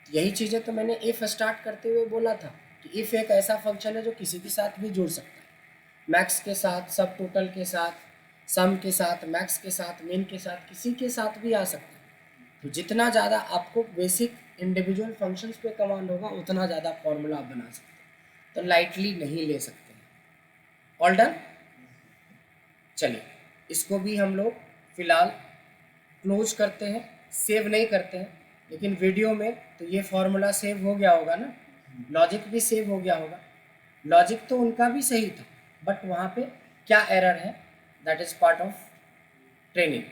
यही चीज़ें तो मैंने इफ़ स्टार्ट करते हुए बोला था कि इफ़ एक ऐसा फंक्शन है जो किसी के साथ भी जुड़ सकता है, मैक्स के साथ, सब टोटल के साथ, सम के साथ, मैक्स के साथ, मिन के साथ, किसी के साथ भी आ सकता है। तो जितना ज़्यादा आपको बेसिक इंडिविजुअल फंक्शंस पे कमांड होगा उतना ज़्यादा फॉर्मूला आप बना सकते हैं, तो लाइटली नहीं ले सकते हैं। All done? चलिए इसको भी हम लोग फिलहाल क्लोज करते हैं, सेव नहीं करते हैं, लेकिन वीडियो में तो ये फॉर्मूला सेव हो गया होगा ना, लॉजिक भी सेव हो गया होगा। लॉजिक तो उनका भी सही था, बट वहाँ पे क्या एरर है, that is part of training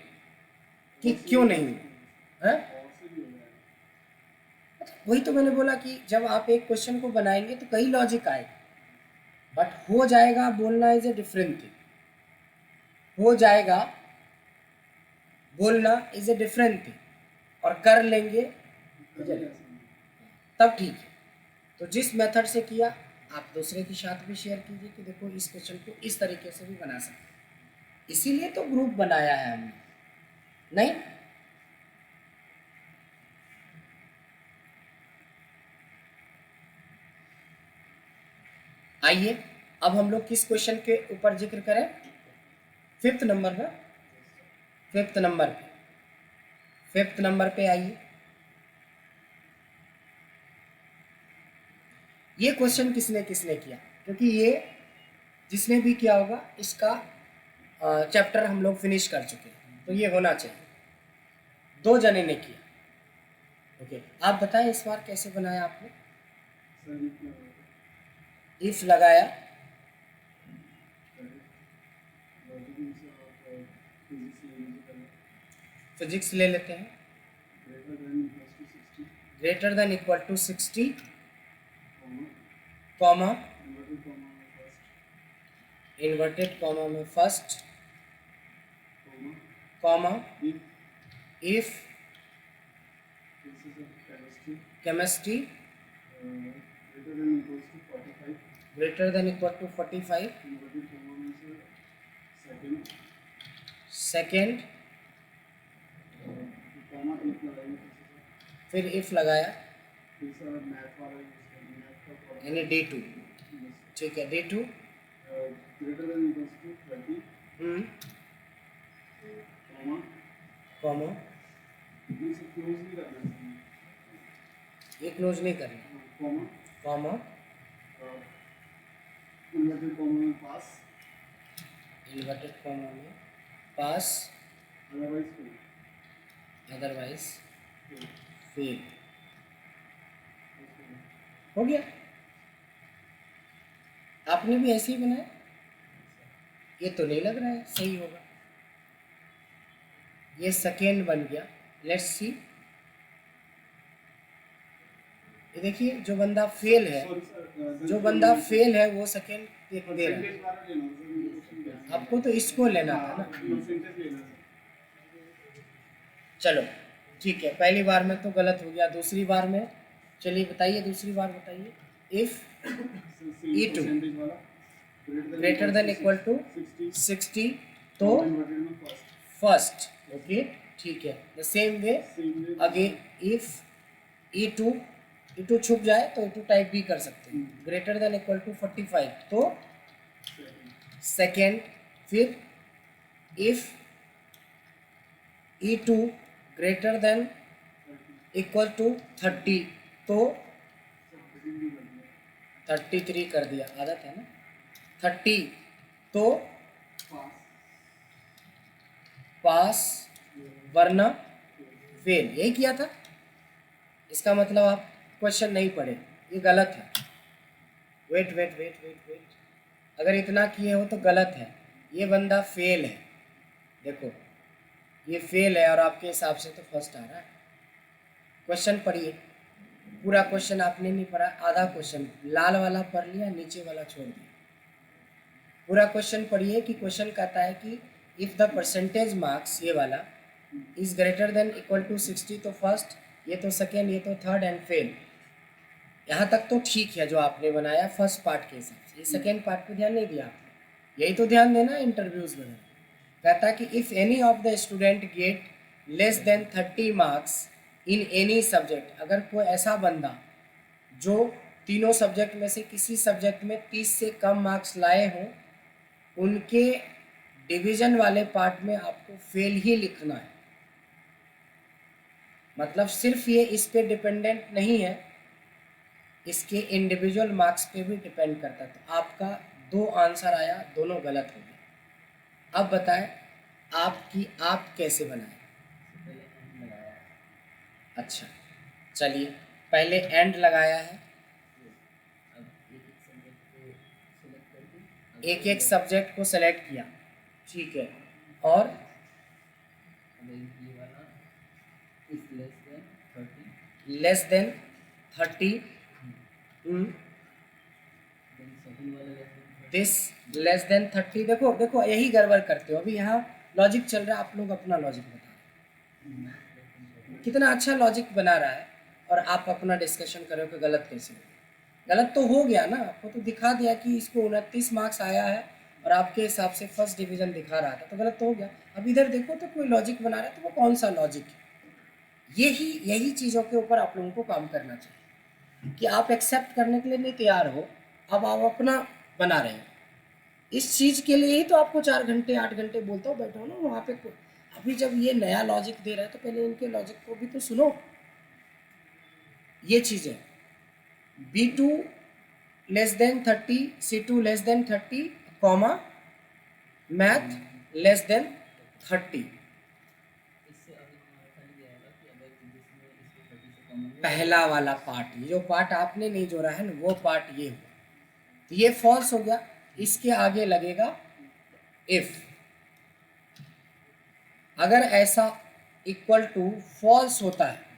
कि क्यों नहीं है। वही तो मैंने बोला कि जब आप एक क्वेश्चन को बनाएंगे तो कई लॉजिक आएगा, बट हो जाएगा बोलना इज ए डिफरेंट थिंग। हो जाएगा बोलना इज ए डिफरेंट थिंग और कर लेंगे तब ठीक है। तो जिस मेथड से किया आप दूसरे के साथ भी शेयर कीजिए कि देखो इस क्वेश्चन को इस तरीके से भी बना सकते हैं। इसीलिए तो ग्रुप बनाया है हमने, नहीं? आइए अब हम लोग किस क्वेश्चन के ऊपर जिक्र करें? 5th नंबर पर। 5th नंबर पे आइए। ये क्वेश्चन किसने किसने किया? क्योंकि ये जिसने भी किया होगा इसका चैप्टर हम लोग फिनिश कर चुके हैं, तो ये होना चाहिए। 2 जने ने किया। ओके, आप बताएं इस बार कैसे बनाया आपने? इफ लगाया, फिजिक्स ले लेते हैं। Greater than equal to 60 comma inverted comma में first comma if chemistry greater than equal to 45 second, फिर इफ लगाया यानी D2। ठीक है, D2 कॉमा ये क्लोज नहीं करना, कॉमा इन्वर्टेड कॉमा में पास अदरवाइज फेल। हो गया। आपने भी ऐसे ही बनाया? ये तो नहीं लग रहा है सही होगा। ये सेकेंड बन गया। Let's see. ये देखिए जो बंदा फेल है, वो सेकेंड दे रहा है। आपको तो इसको लेना था ना। चलो ठीक है, पहली बार में तो गलत हो गया, दूसरी बार में चलिए बताइए, दूसरी बार बताइए। If E2 greater than equal to 60 तो फर्स्ट। ओके ठीक है। The same way again if E2 छुप जाए तो E2 टाइप भी कर सकते हैं। ग्रेटर देन इक्वल टू 45 तो सेकेंड, फिर if E2 greater than equal to 30 तो 33 कर दिया, आदत है ना। 30 तो पास वरना फेल, यही किया था। इसका मतलब आप क्वेश्चन नहीं पढ़े, ये गलत है। वेट, अगर इतना किए हो तो गलत है। ये बंदा फेल है, देखो ये फेल है और आपके हिसाब से तो फर्स्ट आ रहा है। क्वेश्चन पढ़िए, पूरा क्वेश्चन आपने नहीं पढ़ा, आधा क्वेश्चन लाल वाला पढ़ लिया, नीचे वाला छोड़ दिया। पूरा क्वेश्चन पढ़िए कि क्वेश्चन कहता है कि इफ़ द परसेंटेज मार्क्स, ये वाला, is greater than equal to 60 तो फर्स्ट, ये तो सेकेंड, ये तो थर्ड एंड फेल। यहाँ तक तो ठीक है जो आपने बनाया फर्स्ट पार्ट के हिसाब से। ये सेकेंड पार्ट पे ध्यान नहीं दिया आपने, यही तो ध्यान देना इंटरव्यूज़ में। कहता है कि if any of the student get less than 30 marks in any subject, अगर कोई ऐसा बंदा जो तीनों सब्जेक्ट में से किसी सब्जेक्ट में 30 से कम मार्क्स लाए हों, उनके डिवीज़न वाले पार्ट में आपको फेल ही लिखना है। मतलब सिर्फ ये इस पे डिपेंडेंट नहीं है, इसके इंडिविजुअल मार्क्स पे भी डिपेंड करता है। तो आपका 2 आंसर आया, दोनों गलत हो गए। अब बताएं आप कैसे बनाए? अच्छा चलिए, पहले एंड लगाया है, एक एक सब्जेक्ट को सेलेक्ट किया, ठीक है, और less than 30 this less than 30। देखो यही गड़बड़ करते हो। अभी यहाँ लॉजिक चल रहा है, आप लोग अपना लॉजिक बताओ। कितना अच्छा लॉजिक बना रहा है, और आप अपना डिस्कशन करो कि गलत कैसे हो गया। गलत तो हो गया ना, आपको तो दिखा दिया कि इसको 29 मार्क्स आया है और आपके हिसाब से फर्स्ट डिवीज़न दिखा रहा था, तो गलत तो हो गया। अब इधर देखो तो कोई लॉजिक बना रहा है, तो वो कौन सा लॉजिक है? यही चीज़ों के ऊपर आप लोगों को काम करना चाहिए कि आप एक्सेप्ट करने के लिए नहीं तैयार हो, अब आप अपना बना रहे हैं। इस चीज़ के लिए ही तो आपको 4 घंटे 8 घंटे बोलता हूँ बैठो ना वहाँ पे। अभी जब ये नया लॉजिक दे रहा है तो पहले इनके लॉजिक को भी तो सुनो। ये चीज़ें B2 less than 30, C2 less than 30, comma math less than 30। पहला वाला पार्ट, ये जो पार्ट आपने नहीं जोड़ा है ना, वो पार्ट ये हुआ, तो ये फॉल्स हो गया। इसके आगे लगेगा इफ। अगर ऐसा इक्वल टू फॉल्स होता है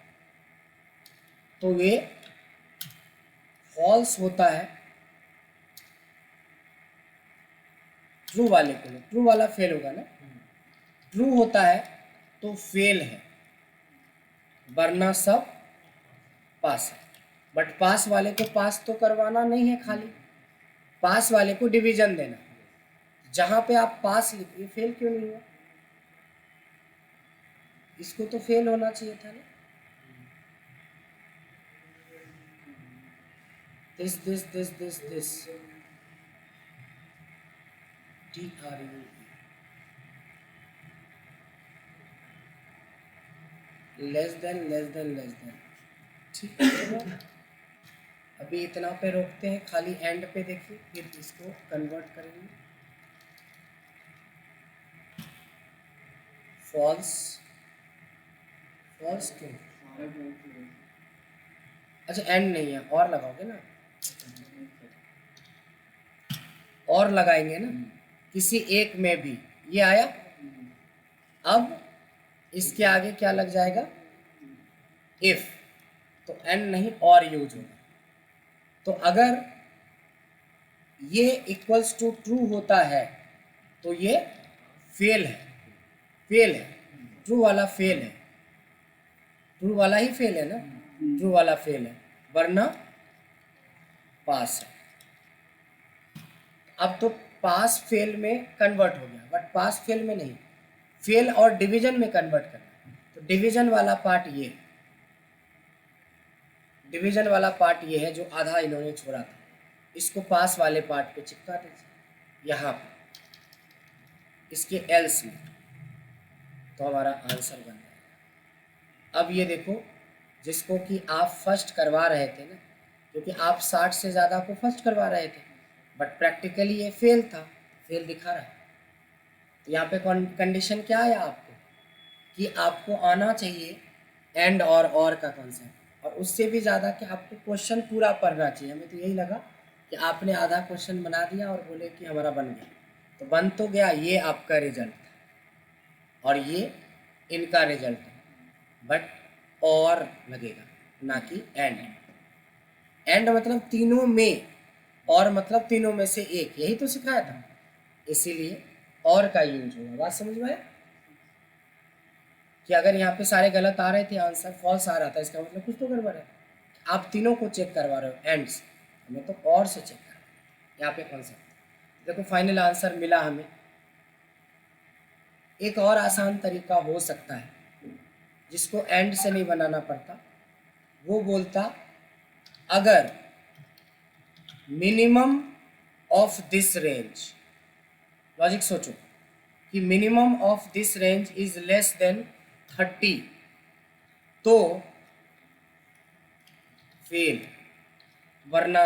तो ये फॉल्स होता है ट्रू वाले के लिए। ट्रू वाला फेल होगा ना, ट्रू होता है तो फेल है, वरना सब पास है। बट पास वाले को पास तो करवाना नहीं है, खाली पास वाले को डिवीजन देना। जहां पे आप पास लिखिए, फेल क्यों नहीं हुआ? इसको तो फेल होना चाहिए था ना। This TRU less than. ठीक है, चलो अभी इतना पे रोकते हैं, खाली एंड पे देखिए, फिर इसको कन्वर्ट करेंगे। फॉल्स क्यों? अच्छा एंड नहीं है, और लगाओगे ना, और लगाएंगे ना किसी एक में भी, ये आया। अब इसके आगे क्या लग जाएगा? इफ। तो एंड नहीं और यूज होगा। तो अगर ये इक्वल्स टू ट्रू होता है तो ये फेल है, ट्रू वाला फेल है, ट्रू वाला ही फेल है ना, ट्रू वाला फेल है, वरना पास है। अब तो पास फेल में कन्वर्ट हो गया, बट पास फेल में नहीं, फेल और डिवीजन में कन्वर्ट करना। तो डिवीजन वाला पार्ट ये, डिवीजन वाला पार्ट ये है जो आधा इन्होंने छोड़ा था, इसको पास वाले पार्ट पे चिपका दीजिए यहाँ पे इसके एल्स में, तो हमारा आंसर बन जाएगा। अब ये देखो, जिसको कि आप फर्स्ट करवा रहे थे ना, क्योंकि आप 60 से ज़्यादा को फर्स्ट करवा रहे थे, बट प्रैक्टिकली ये फेल था, फेल दिखा रहा है। तो यहाँ पे कंडीशन क्या आया आपको कि आपको आना चाहिए एंड और का कॉन्सेप्ट, और उससे भी ज़्यादा कि आपको क्वेश्चन पूरा पढ़ना चाहिए। हमें तो यही लगा कि आपने आधा क्वेश्चन बना दिया और बोले कि हमारा बन गया, तो बन तो गया, ये आपका रिजल्ट था और ये इनका रिजल्ट है, बट और लगेगा ना कि एंड मतलब तीनों में, और मतलब तीनों में से एक, यही तो सिखाया था, इसीलिए और का यूज होगा। बात समझ में आया कि अगर यहाँ पे सारे गलत आ रहे थे, आंसर फॉल्स आ रहा था, इसका मतलब कुछ तो गड़बड़ है। आप तीनों को चेक करवा रहे हो एंड से, हमें तो और से चेक करना। यहाँ पे कॉन्सेप्ट देखो, फाइनल आंसर मिला हमें। एक और आसान तरीका हो सकता है जिसको एंड से नहीं बनाना पड़ता, वो बोलता अगर minimum of this range, logic सोचो कि minimum of this range is less than 30 तो फेल, वरना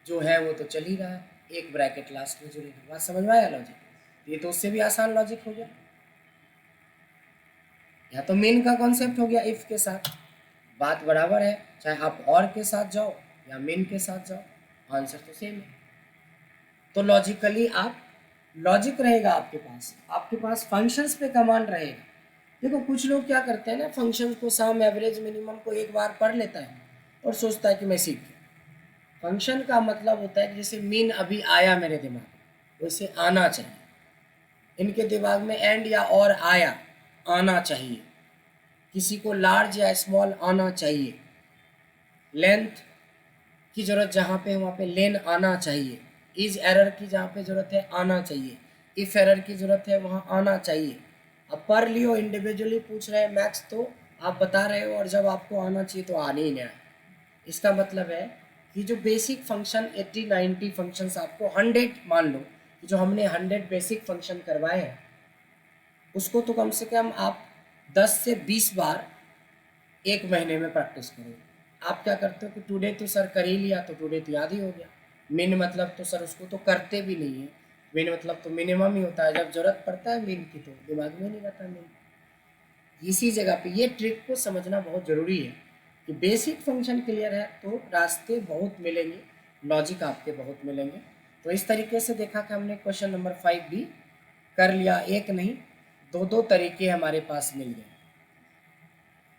जो है वो तो चल ही रहा है, एक ब्रैकेट लास्ट में जुड़ेगा। बात समझ में आया लॉजिक? ये तो उससे भी आसान लॉजिक हो गया। या तो मेन का कॉन्सेप्ट हो गया इफ के साथ, बात बराबर है, चाहे आप और के साथ जाओ या मेन के साथ जाओ, आंसर तो सेम है। तो लॉजिकली आप, लॉजिक रहेगा आपके पास फंक्शंस पे कमांड रहेगा। देखो कुछ लोग क्या करते हैं ना, फंक्शंस को सम एवरेज मिनिमम को एक बार पढ़ लेता है और सोचता है कि मैं सीख गया। फंक्शन का मतलब होता है कि जैसे मीन अभी आया मेरे दिमाग में, वैसे आना चाहिए। इनके दिमाग में एंड या और आया, आना चाहिए। किसी को लार्ज या स्मॉल आना चाहिए, लेंथ की ज़रूरत जहाँ पे वहाँ पे लेन आना चाहिए, इज एरर की जहाँ पे ज़रूरत है आना चाहिए, इफ़ एरर की ज़रूरत है वहाँ आना चाहिए। अब पर लियो इंडिविजुअली पूछ रहे हैं मैक्स, तो आप बता रहे हो और जब आपको आना चाहिए तो आने ही नहीं आए। इसका मतलब है कि जो बेसिक फंक्शन 80-90 फंक्शंस आपको 100 मान लो कि जो हमने 100 बेसिक फंक्शन करवाए हैं उसको तो कम से कम आप 10 से 20 बार एक महीने में प्रैक्टिस करो। आप क्या करते हो कि टुडे तो सर कर ही लिया तो टुडे तो याद ही हो गया, मिन मतलब तो सर उसको तो करते भी नहीं है, मिन मतलब तो मिनिमम ही होता है, जब ज़रूरत पड़ता है मिन की तो दिमाग में नहीं रहता मिन। इसी जगह पे ये ट्रिक को समझना बहुत ज़रूरी है कि बेसिक फंक्शन क्लियर है तो रास्ते बहुत मिलेंगे, लॉजिक आपके बहुत मिलेंगे। तो इस तरीके से देखा कि हमने क्वेश्चन नंबर 5 भी कर लिया, एक नहीं दो दो तरीके हमारे पास मिल गए।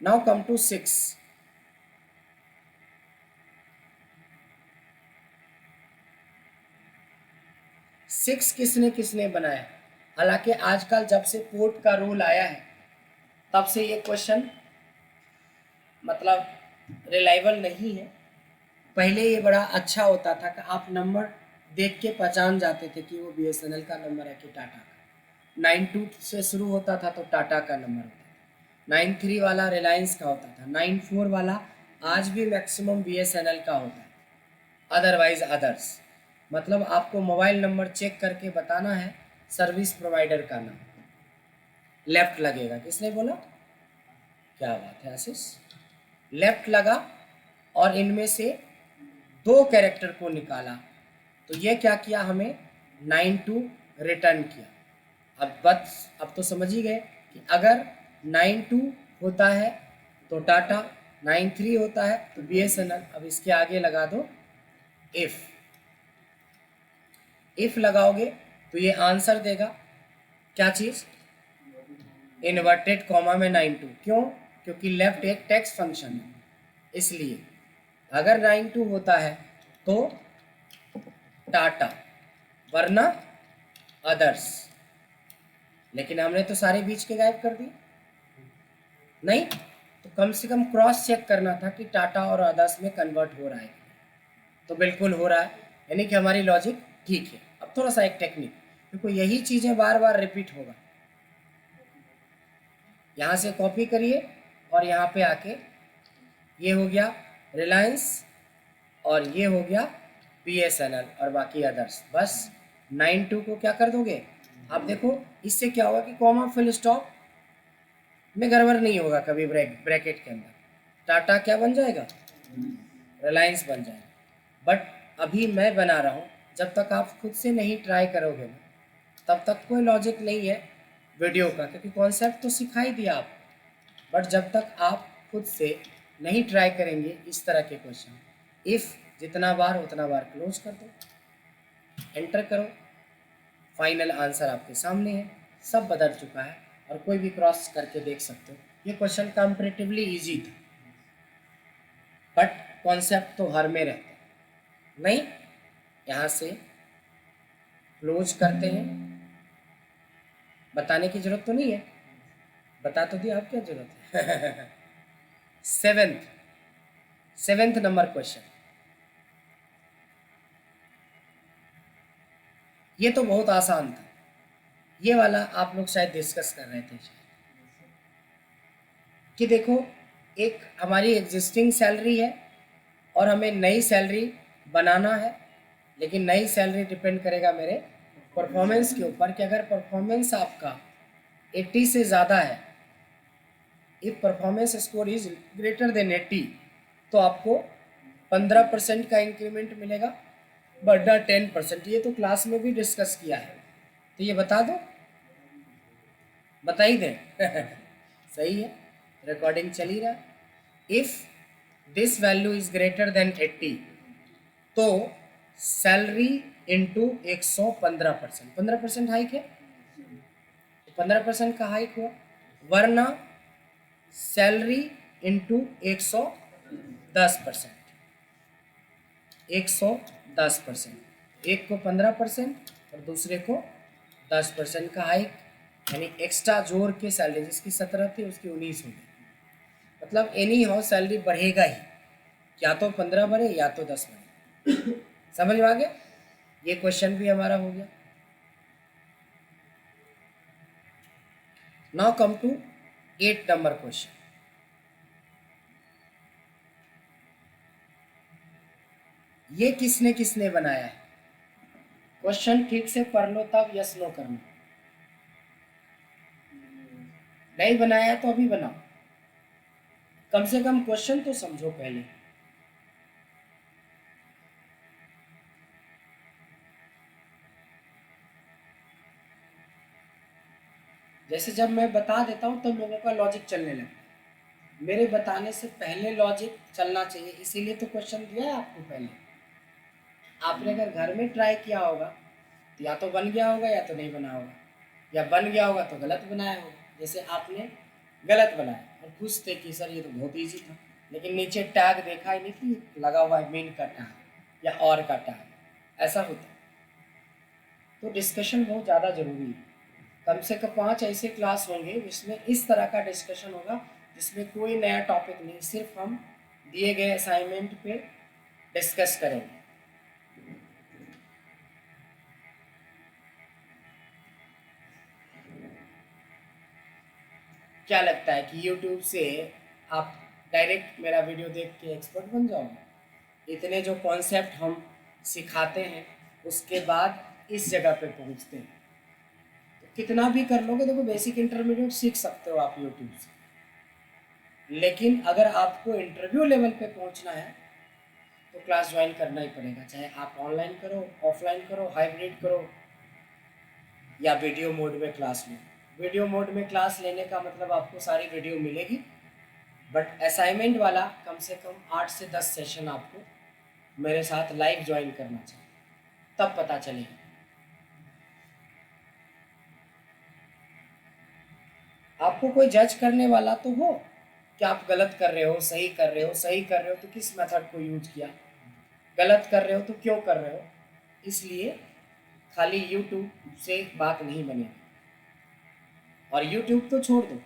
Now come to 6। 6 किसने किसने बनाया? हालांकि आजकल जब से पोर्ट का रूल आया है तब से ये क्वेश्चन मतलब रिलायबल नहीं है। पहले ये बड़ा अच्छा होता था कि आप नंबर देख के पहचान जाते थे कि वो BSNL का नंबर है कि टाटा का। 92 से शुरू होता था तो टाटा का नंबर होता था, 93 वाला रिलायंस का होता था, 94 वाला आज भी मैक्सिमम BSNL का होता है, अदरवाइज अदर्स। मतलब आपको मोबाइल नंबर चेक करके बताना है सर्विस प्रोवाइडर का नाम, लेफ्ट लगेगा। किसने बोला? क्या बात है आशीष, लेफ्ट लगा और इनमें से दो कैरेक्टर को निकाला तो ये क्या किया, हमें 92 रिटर्न किया। अब तो समझ ही गए कि अगर 92 होता है तो टाटा, 93 होता है तो BSNL। अब इसके आगे लगा दो इफ लगाओगे तो ये आंसर देगा क्या चीज़, इन्वर्टेड कॉमा में 92। क्यों? क्योंकि लेफ्ट एक टेक्स्ट फंक्शन है, इसलिए अगर 92 होता है तो टाटा, वरना अदर्स। लेकिन हमने तो सारे बीच के गायब कर दिए, नहीं तो कम से कम क्रॉस चेक करना था कि टाटा और अदर्स में कन्वर्ट हो रहा है, तो बिल्कुल हो रहा है, यानी कि हमारी लॉजिक ठीक है। अब थोड़ा सा एक टेक्निक, देखो यही चीज़ें बार बार रिपीट होगा, यहाँ से कॉपी करिए और यहाँ पे आके ये हो गया रिलायंस और ये हो गया BSNL और बाकी अदर्स, बस 92 को क्या कर दोगे आप। देखो इससे क्या होगा कि कॉमा फुल स्टॉप में गड़बड़ नहीं होगा कभी, ब्रैकेट के अंदर टाटा क्या बन जाएगा, रिलायंस बन जाएगा। बट अभी मैं बना रहा हूँ, जब तक आप खुद से नहीं ट्राई करोगे ना तब तक कोई लॉजिक नहीं है वीडियो का, क्योंकि कॉन्सेप्ट तो सिखा ही दिया आप, बट जब तक आप खुद से नहीं ट्राई करेंगे इस तरह के क्वेश्चन, इफ़ जितना बार उतना बार क्लोज कर दो, एंटर करो, फाइनल आंसर आपके सामने है, सब बदल चुका है और कोई भी क्रॉस करके देख सकते हो। ये क्वेश्चन कंपैरेटिवली इजी था, बट कॉन्सेप्ट तो हर में रहता है। नहीं, यहाँ से क्लोज करते हैं, बताने की जरूरत तो नहीं है, बता तो दिया, आप क्या जरूरत है। सेवेंथ नंबर क्वेश्चन, ये तो बहुत आसान था, ये वाला आप लोग शायद डिस्कस कर रहे थे कि देखो एक हमारी एग्जिस्टिंग सैलरी है और हमें नई सैलरी बनाना है, लेकिन नई सैलरी डिपेंड करेगा मेरे परफॉर्मेंस के ऊपर कि अगर परफॉर्मेंस आपका 80 से ज़्यादा है, if performance score is greater then 80 तो आपको 15% का इंक्रीमेंट मिलेगा, बटा 10%। ये तो क्लास में भी डिस्कस किया है, तो ये बता दो, बता ही दें। सही है, रिकॉर्डिंग चल ही रहा है। If this value is greater then 80 तो सैलरी इंटू 115%, 15% हाइक है तो 15% का हाइक हुआ, वरना सैलरी इंटू 110%, 110%, एक को 15% और दूसरे को 10% का हाइक, यानी एक्स्ट्रा जोड़ के सैलरी जिसकी 17 थी उसकी 19 हो गई। मतलब एनी हाउ सैलरी बढ़ेगा ही, या तो 15 बढ़े या तो 10 बढ़े। समझ में आ गया? ये क्वेश्चन भी हमारा हो गया। Now come to 8 number question. ये किसने किसने बनाया है? क्वेश्चन ठीक से पढ़ लो तब यस नो करना। नहीं बनाया है तो अभी बनाओ, कम से कम क्वेश्चन तो समझो पहले। जैसे जब मैं बता देता हूँ तब लोगों का लॉजिक चलने लगता है, मेरे बताने से पहले लॉजिक चलना चाहिए, इसीलिए तो क्वेश्चन दिया है आपको पहले। आपने अगर घर में ट्राई किया होगा तो या तो बन गया होगा या तो नहीं बना होगा, या बन गया होगा तो गलत बनाया होगा। जैसे आपने गलत बनाया और खुश थे कि सर ये तो बहुत ईजी था, लेकिन नीचे टैग देखा ही नहीं कि लगा हुआ है मीन का टैग या और का टैग, ऐसा होता है। तो डिस्कशन बहुत ज़्यादा ज़रूरी है। कम से कम 5 ऐसे क्लास होंगे जिसमें इस तरह का डिस्कशन होगा, जिसमें कोई नया टॉपिक नहीं, सिर्फ हम दिए गए असाइनमेंट पे डिस्कस करेंगे। क्या लगता है कि YouTube से आप डायरेक्ट मेरा वीडियो देख के एक्सपर्ट बन जाओगे? इतने जो कॉन्सेप्ट हम सिखाते हैं उसके बाद इस जगह पे पहुंचते हैं, तो कितना भी कर लोगे, देखो बेसिक इंटरमीडिएट सीख सकते हो आप YouTube से, लेकिन अगर आपको इंटरव्यू लेवल पे पहुंचना है तो क्लास ज्वाइन करना ही पड़ेगा, चाहे आप ऑनलाइन करो, ऑफलाइन करो, हाइब्रिड करो या वीडियो मोड में क्लास लो। वीडियो मोड में क्लास लेने का मतलब आपको सारी वीडियो मिलेगी, बट असाइनमेंट वाला कम से कम 8 से 10 सेशन आपको मेरे साथ लाइव ज्वाइन करना चाहिए, तब पता चलेगा। आपको कोई जज करने वाला तो हो कि आप गलत कर रहे हो, सही कर रहे हो, सही कर रहे हो तो किस मेथड को यूज किया, गलत कर रहे हो तो क्यों कर रहे हो। इसलिए खाली YouTube से बात नहीं बनेगी। और YouTube तो छोड़ दो,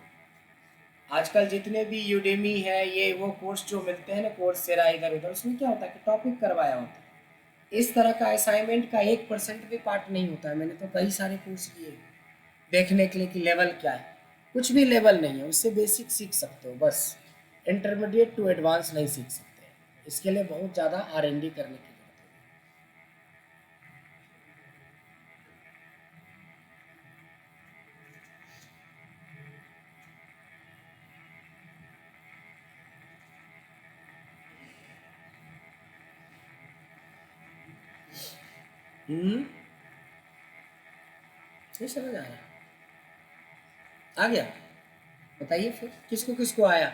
आजकल जितने भी यूडेमी है, ये वो कोर्स जो मिलते हैं ना, कोर्स सेरा इधर उधर, उसमें क्या होता है कि टॉपिक करवाया होता है। इस तरह का असाइनमेंट का 1% भी पार्ट नहीं होता है। मैंने तो कई सारे कोर्स किए देखने के लिए कि लेवल क्या है, कुछ भी लेवल नहीं है, उससे बेसिक सीख सकते हो बस, इंटरमीडिएट टू एडवांस नहीं सीख सकते। इसके लिए बहुत ज़्यादा R&D करने की जरूरत है। नहीं समझ आया? आ गया? बताइए फिर किसको किसको आया।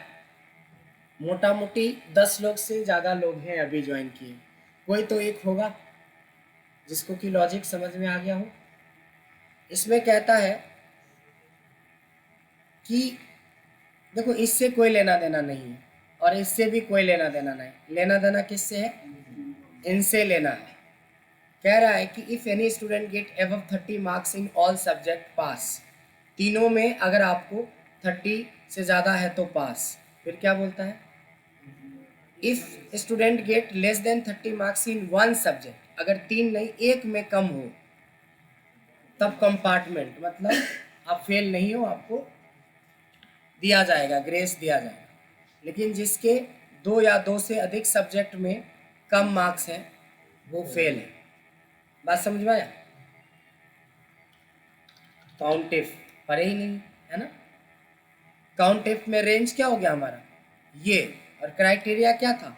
मोटा मोटी 10 लोग से ज़्यादा लोग हैं अभी ज्वाइन किए, कोई तो एक होगा जिसको कि लॉजिक समझ में आ गया हो। इसमें कहता है कि देखो इससे कोई लेना देना नहीं है और इससे भी कोई लेना देना नहीं, लेना देना किससे है? इनसे लेना है। कह रहा है कि if any student get above 30 marks in all subject pass, तीनों में अगर आपको 30 से ज़्यादा है तो पास। फिर क्या बोलता है? If student get less than 30 marks in one subject, अगर 3 नहीं 1 में कम हो तब कंपार्टमेंट, मतलब आप फेल नहीं हो, आपको दिया जाएगा, ग्रेस दिया जाएगा। लेकिन जिसके 2 या 2 से अधिक सब्जेक्ट में कम मार्क्स हैं वो फेल है। बात समझ में आया? काउंटिफ पढ़े ही नहीं है ना। काउंटिफ में रेंज क्या हो गया हमारा ये, और क्राइटेरिया क्या था?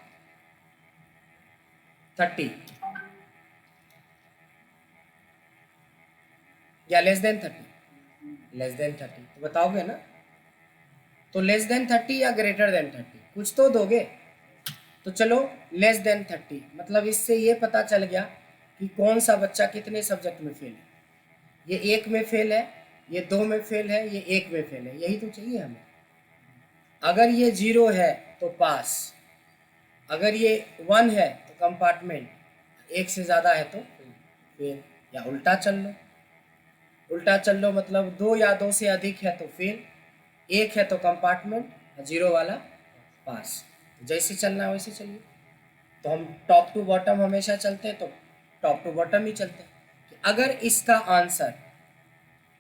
30 या लेस देन 30? लेस देन 30 तो बताओगे ना। तो लेस देन 30 या ग्रेटर देन 30, कुछ तो दोगे। तो चलो लेस देन 30, मतलब इससे ये पता चल गया कि कौन सा बच्चा कितने सब्जेक्ट में फेल है। ये 1 में फेल है, ये 2 में फेल है, ये 1 में फेल है, यही तो चाहिए हमें। अगर ये 0 है तो पास, अगर ये 1 है तो कंपार्टमेंट, 1 से ज़्यादा है तो फेल। या उल्टा चल लो, उल्टा चल लो मतलब 2 या 2 से अधिक है तो फेल, 1 है तो कंपार्टमेंट, 0 वाला पास। जैसे चलना है वैसे चलिए। तो हम टॉप टू बॉटम हमेशा चलते हैं, तो टॉप टू बॉटम ही चलते हैं। कि अगर इसका आंसर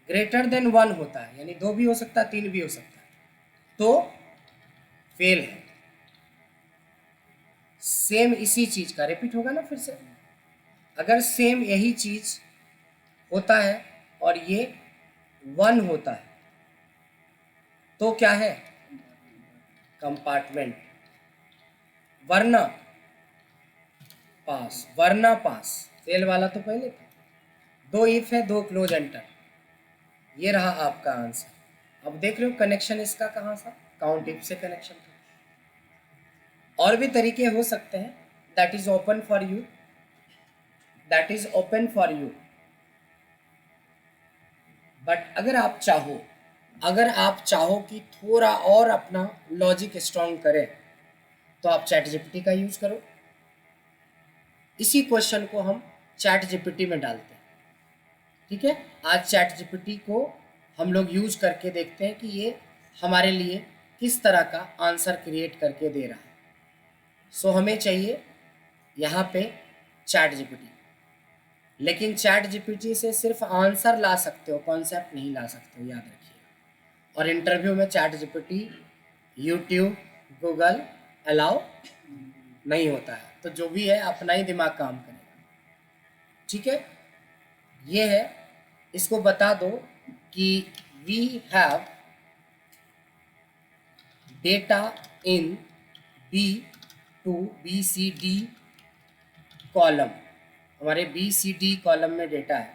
ग्रेटर देन 1 होता है, यानी 2 भी हो सकता है 3 भी हो सकता है, तो फेल है। सेम इसी चीज का रिपीट होगा ना फिर से। अगर सेम यही चीज होता है और ये 1 होता है तो क्या है? कंपार्टमेंट। वरना पास, वरना पास। फेल वाला तो पहले था। 2 इफ है, 2 क्लोज एंटर। ये रहा आपका आंसर। अब देख रहे हो कनेक्शन इसका कहाँ सा? काउंट इफ से कनेक्शन था। और भी तरीके हो सकते हैं, that is open for you, that is open for you. But अगर आप चाहो कि थोड़ा और अपना लॉजिक स्ट्रॉन्ग करें, तो आप चैट जीपीटी का यूज करो। इसी क्वेश्चन को हम चैट जीपीटी में डालते हैं, ठीक है। आज चैट जीपीटी को हम लोग यूज करके देखते हैं कि ये हमारे लिए किस तरह का आंसर क्रिएट करके दे रहा है। सो हमें चाहिए यहाँ पे चैट जीपीटी। लेकिन चैट जीपीटी से सिर्फ आंसर ला सकते हो, कॉन्सेप्ट नहीं ला सकते हो, याद रखिए। और इंटरव्यू में chat GPT, YouTube, Google allow नहीं होता है। तो जो भी है अपना ही दिमाग काम करेगा, ठीक है। ये है, इसको बता दो कि we have data in BC D column. हमारे BCD कॉलम में डेटा है।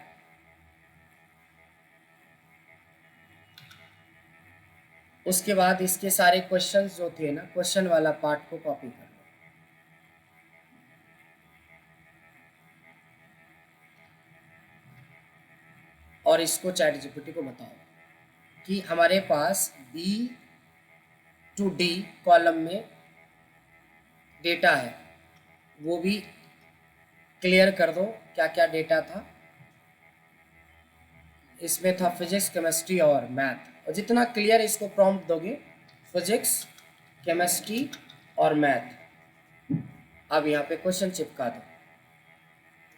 उसके बाद इसके सारे क्वेश्चंस जो थे ना, क्वेश्चन वाला पार्ट को कॉपी कर लो। और इसको चैट जीपीटी को बताओ कि हमारे पास B to D कॉलम में डेटा है, वो भी क्लियर कर दो। क्या क्या डेटा था इसमें? था फिजिक्स, केमिस्ट्री और मैथ। और जितना क्लियर इसको प्रॉम्प्ट दोगे, फिजिक्स, केमिस्ट्री और मैथ। अब यहाँ पे क्वेश्चन चिपका दो।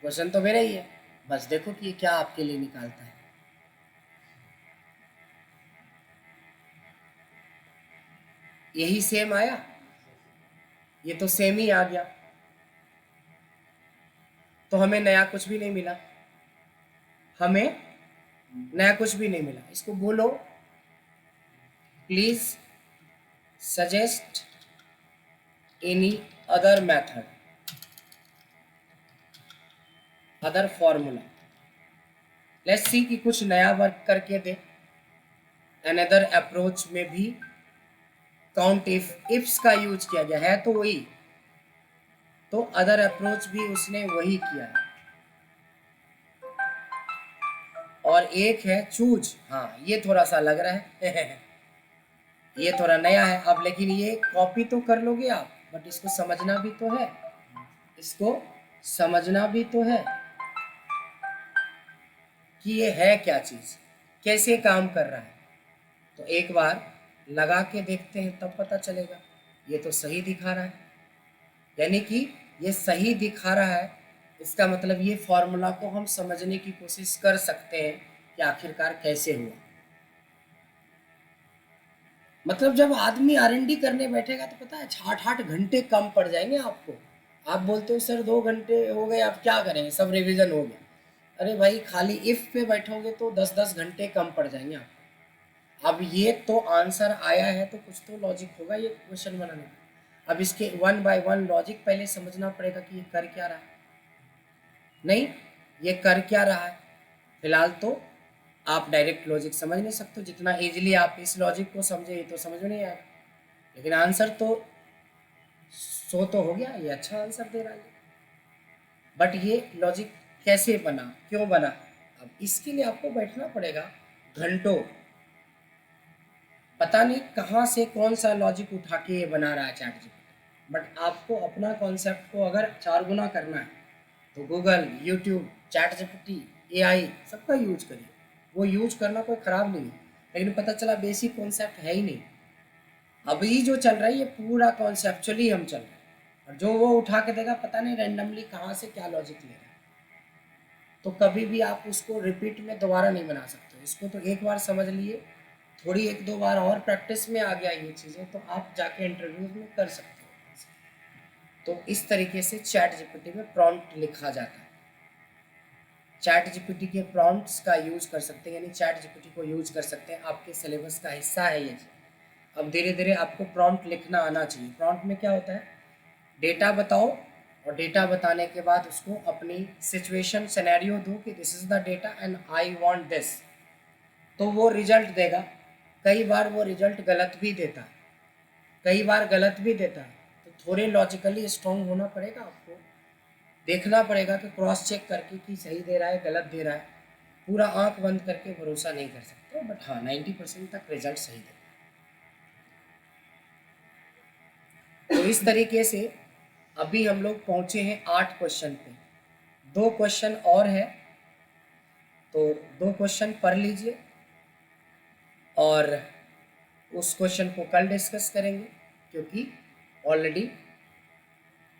क्वेश्चन तो मेरा ही है, बस देखो कि ये क्या आपके लिए निकालता है। यही सेम आया, ये तो सेम ही आ गया। तो हमें नया कुछ भी नहीं मिला, हमें नया कुछ भी नहीं मिला। इसको बोलो please suggest any other method, other formula. Let's see कि कुछ नया वर्क करके दे। अनदर अप्रोच में भी काउंट इफ्स का यूज किया गया है, तो वही, तो अदर अप्रोच भी उसने वही किया है। और एक है चूज, हाँ ये थोड़ा सा लग रहा है ये थोड़ा नया है। अब लेकिन ये कॉपी तो कर लोगे आप, बट इसको समझना भी तो है, इसको समझना भी तो है कि ये है क्या चीज, कैसे काम कर रहा है। तो एक बार लगा के देखते हैं, तब पता चलेगा। ये तो सही दिखा रहा है, यानी कि ये सही दिखा रहा है। इसका मतलब ये फॉर्मूला को हम समझने की कोशिश कर सकते हैं कि आखिरकार कैसे हुआ। मतलब जब आदमी R&D करने बैठेगा तो पता है 8-8 घंटे कम पड़ जाएंगे आपको। आप बोलते हो सर 2 घंटे हो गए, आप क्या करेंगे, सब रिवीजन हो गया। अरे भाई खाली इफ पे बैठोगे तो 10-10 घंटे कम पड़ जाएंगे आपको। अब ये तो आंसर आया है तो कुछ तो लॉजिक होगा ये क्वेश्चन बनाने का। अब इसके 1 बाय 1 लॉजिक पहले समझना पड़ेगा कि ये कर क्या रहा है। नहीं, ये कर क्या रहा है। फिलहाल तो आप डायरेक्ट लॉजिक समझ नहीं सकते। जितना इजीली आप इस लॉजिक को समझे, ये तो समझ में नहीं आएगा। लेकिन आंसर तो तो हो गया, ये अच्छा आंसर दे रहा है। बट ये लॉजिक कैसे बना, क्यों बना, अब इसके लिए आपको बैठना पड़ेगा घंटों। पता नहीं कहाँ से कौन सा लॉजिक उठा के ये बना रहा है चैट जीपीटी। बट आपको अपना कॉन्सेप्ट को अगर 4 गुना करना है तो Google, YouTube, chat GPT, AI सबका यूज करिए। वो यूज करना कोई ख़राब नहीं है, लेकिन पता चला बेसिक कॉन्सेप्ट है ही नहीं, अभी जो चल रहा है ये पूरा कॉन्सेप्चुअली हम चल रहे हैं, और जो वो उठा के देगा पता नहीं रैंडमली कहाँ से क्या लॉजिक ले रहा है, तो कभी भी आप उसको रिपीट में दोबारा नहीं बना सकते। इसको तो एक बार समझ लिए, थोड़ी एक दो बार और प्रैक्टिस में आ गया ये चीज़ें, तो आप जाके इंटरव्यूज में कर सकते हो। तो इस तरीके से चैट जीपीटी में प्रॉम्प्ट लिखा जाता है। चैट जीपीटी के प्रॉम्प्ट्स का यूज़ कर सकते हैं, यानी चैट जीपीटी को यूज़ कर सकते हैं, आपके सिलेबस का हिस्सा है ये। अब धीरे धीरे आपको प्रॉम्प्ट लिखना आना चाहिए। प्रॉम्प्ट में क्या होता है, डेटा बताओ, और डेटा बताने के बाद उसको अपनी सिचुएशन सिनेरियो दो कि this is the data and I want this, तो वो रिजल्ट देगा। कई बार वो रिजल्ट गलत भी देता है, कई बार गलत भी देता है, तो थोड़े लॉजिकली स्ट्रॉन्ग होना पड़ेगा आपको, देखना पड़ेगा कि क्रॉस चेक करके कि सही दे रहा है गलत दे रहा है। पूरा आंख बंद करके भरोसा नहीं कर सकते, बट हाँ 90% तक रिजल्ट सही देगा। तो इस तरीके से अभी हम लोग पहुँचे हैं 8 क्वेश्चन पे, 2 क्वेश्चन और है, तो 2 क्वेश्चन पढ़ लीजिए और उस क्वेश्चन को कल डिस्कस करेंगे, क्योंकि ऑलरेडी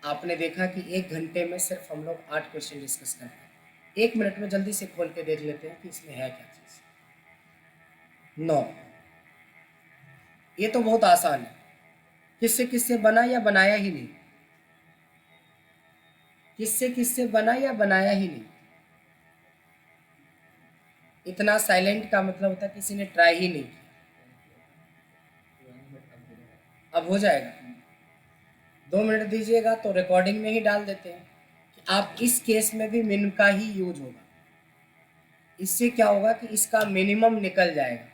आपने देखा कि 1 घंटे में सिर्फ हम लोग 8 क्वेश्चन डिस्कस करते हैं। 1 मिनट में जल्दी से खोल के देख लेते हैं कि इसमें है क्या चीज़। 9, ये तो बहुत आसान है, किससे किससे बना या बनाया ही नहीं, किससे किससे बना या बनाया ही नहीं। इतना साइलेंट का मतलब होता है किसी ने ट्राई ही नहीं किया। अब हो जाएगा, 2 मिनट दीजिएगा तो रिकॉर्डिंग में ही डाल देते हैं कि आप इस केस में भी मिन का ही यूज होगा। इससे क्या होगा कि इसका मिनिमम निकल जाएगा।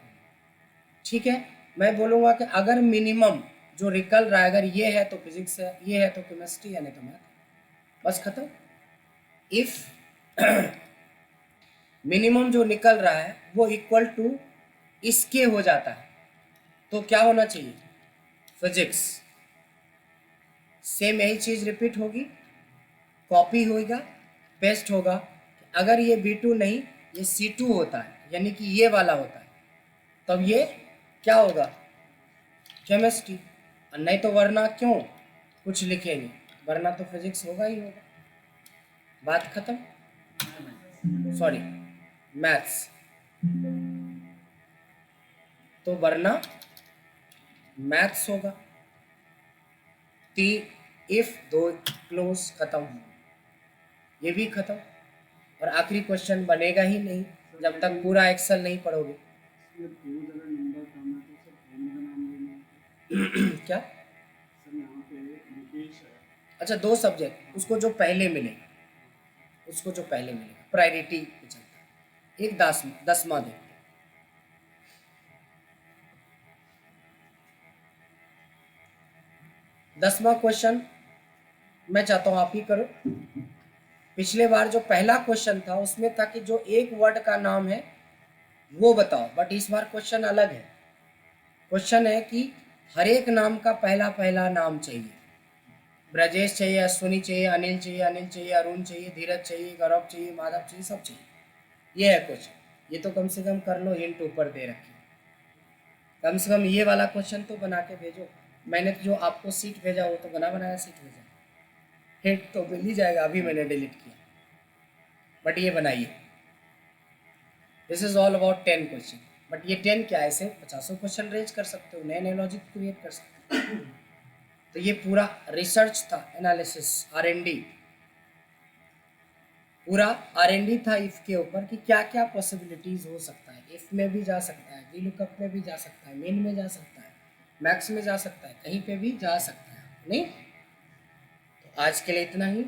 ठीक है, मैं बोलूँगा कि अगर मिनिमम जो निकल रहा है, अगर ये है तो फिजिक्स है, ये है तो केमिस्ट्री है, नहीं तो मैथ, बस खत्म। इफ मिनिमम जो निकल रहा है वो इक्वल टू इसके हो जाता है, तो क्या होना चाहिए, फिजिक्स। सेम यही चीज़ रिपीट होगी, कॉपी होगा, पेस्ट होगा। अगर ये B2 नहीं, ये C2 होता है, यानी कि ये वाला होता है, तब ये क्या होगा, केमिस्ट्री। और नहीं तो वरना क्यों कुछ लिखेंगे, वरना तो फिजिक्स होगा ही होगा, बात खत्म। सॉरी, मैथ्स, तो वरना मैथ्स होगा। इफ 2 क्लोज, खत्म, ये भी खत्म। और आखिरी क्वेश्चन बनेगा ही नहीं जब तक पूरा एक्सेल नहीं पढ़ोगे। क्या, अच्छा 2 सब्जेक्ट, उसको जो पहले मिलेगा, उसको जो पहले मिलेगा प्रायोरिटी पे चलता है। एक 10वां देखते हैं। 10वां क्वेश्चन मैं चाहता हूँ आप ही करो। पिछले बार जो पहला क्वेश्चन था उसमें था कि जो एक वर्ड का नाम है वो बताओ, बट इस बार क्वेश्चन अलग है। क्वेश्चन है कि हर एक नाम का पहला पहला नाम चाहिए। ब्रजेश चाहिए, अश्विनी चाहिए, अनिल चाहिए, अरुण चाहिए, धीरज चाहिए, गौरव चाहिए, माधव चाहिए, सब चाहिए। ये है क्वेश्चन। ये तो कम से कम कर लो, हिंट ऊपर दे रखी, कम से कम ये वाला क्वेश्चन तो बना के भेजो। मैंने जो आपको सीट भेजा वो तो बना बनाया सीट भेजा, हिंट तो मिल ही जाएगा, अभी मैंने डिलीट किया, बट ये बनाइए। This is all about 10 question, but ये 10 क्या, ऐसे 50 क्वेश्चन रेज कर सकते हो, नए नए लॉजिक क्रिएट कर सकते हो। तो ये पूरा रिसर्च था, एनालिसिस, R&D, पूरा R&D था इफ के ऊपर कि क्या क्या पॉसिबिलिटीज हो सकता है। इफ में भी जा सकता है, VLOOKUP में भी जा सकता है, मेन में जा सकता है, मैक्स में जा सकता है, कहीं पे भी जा सकता है, नहीं। तो आज के लिए इतना ही।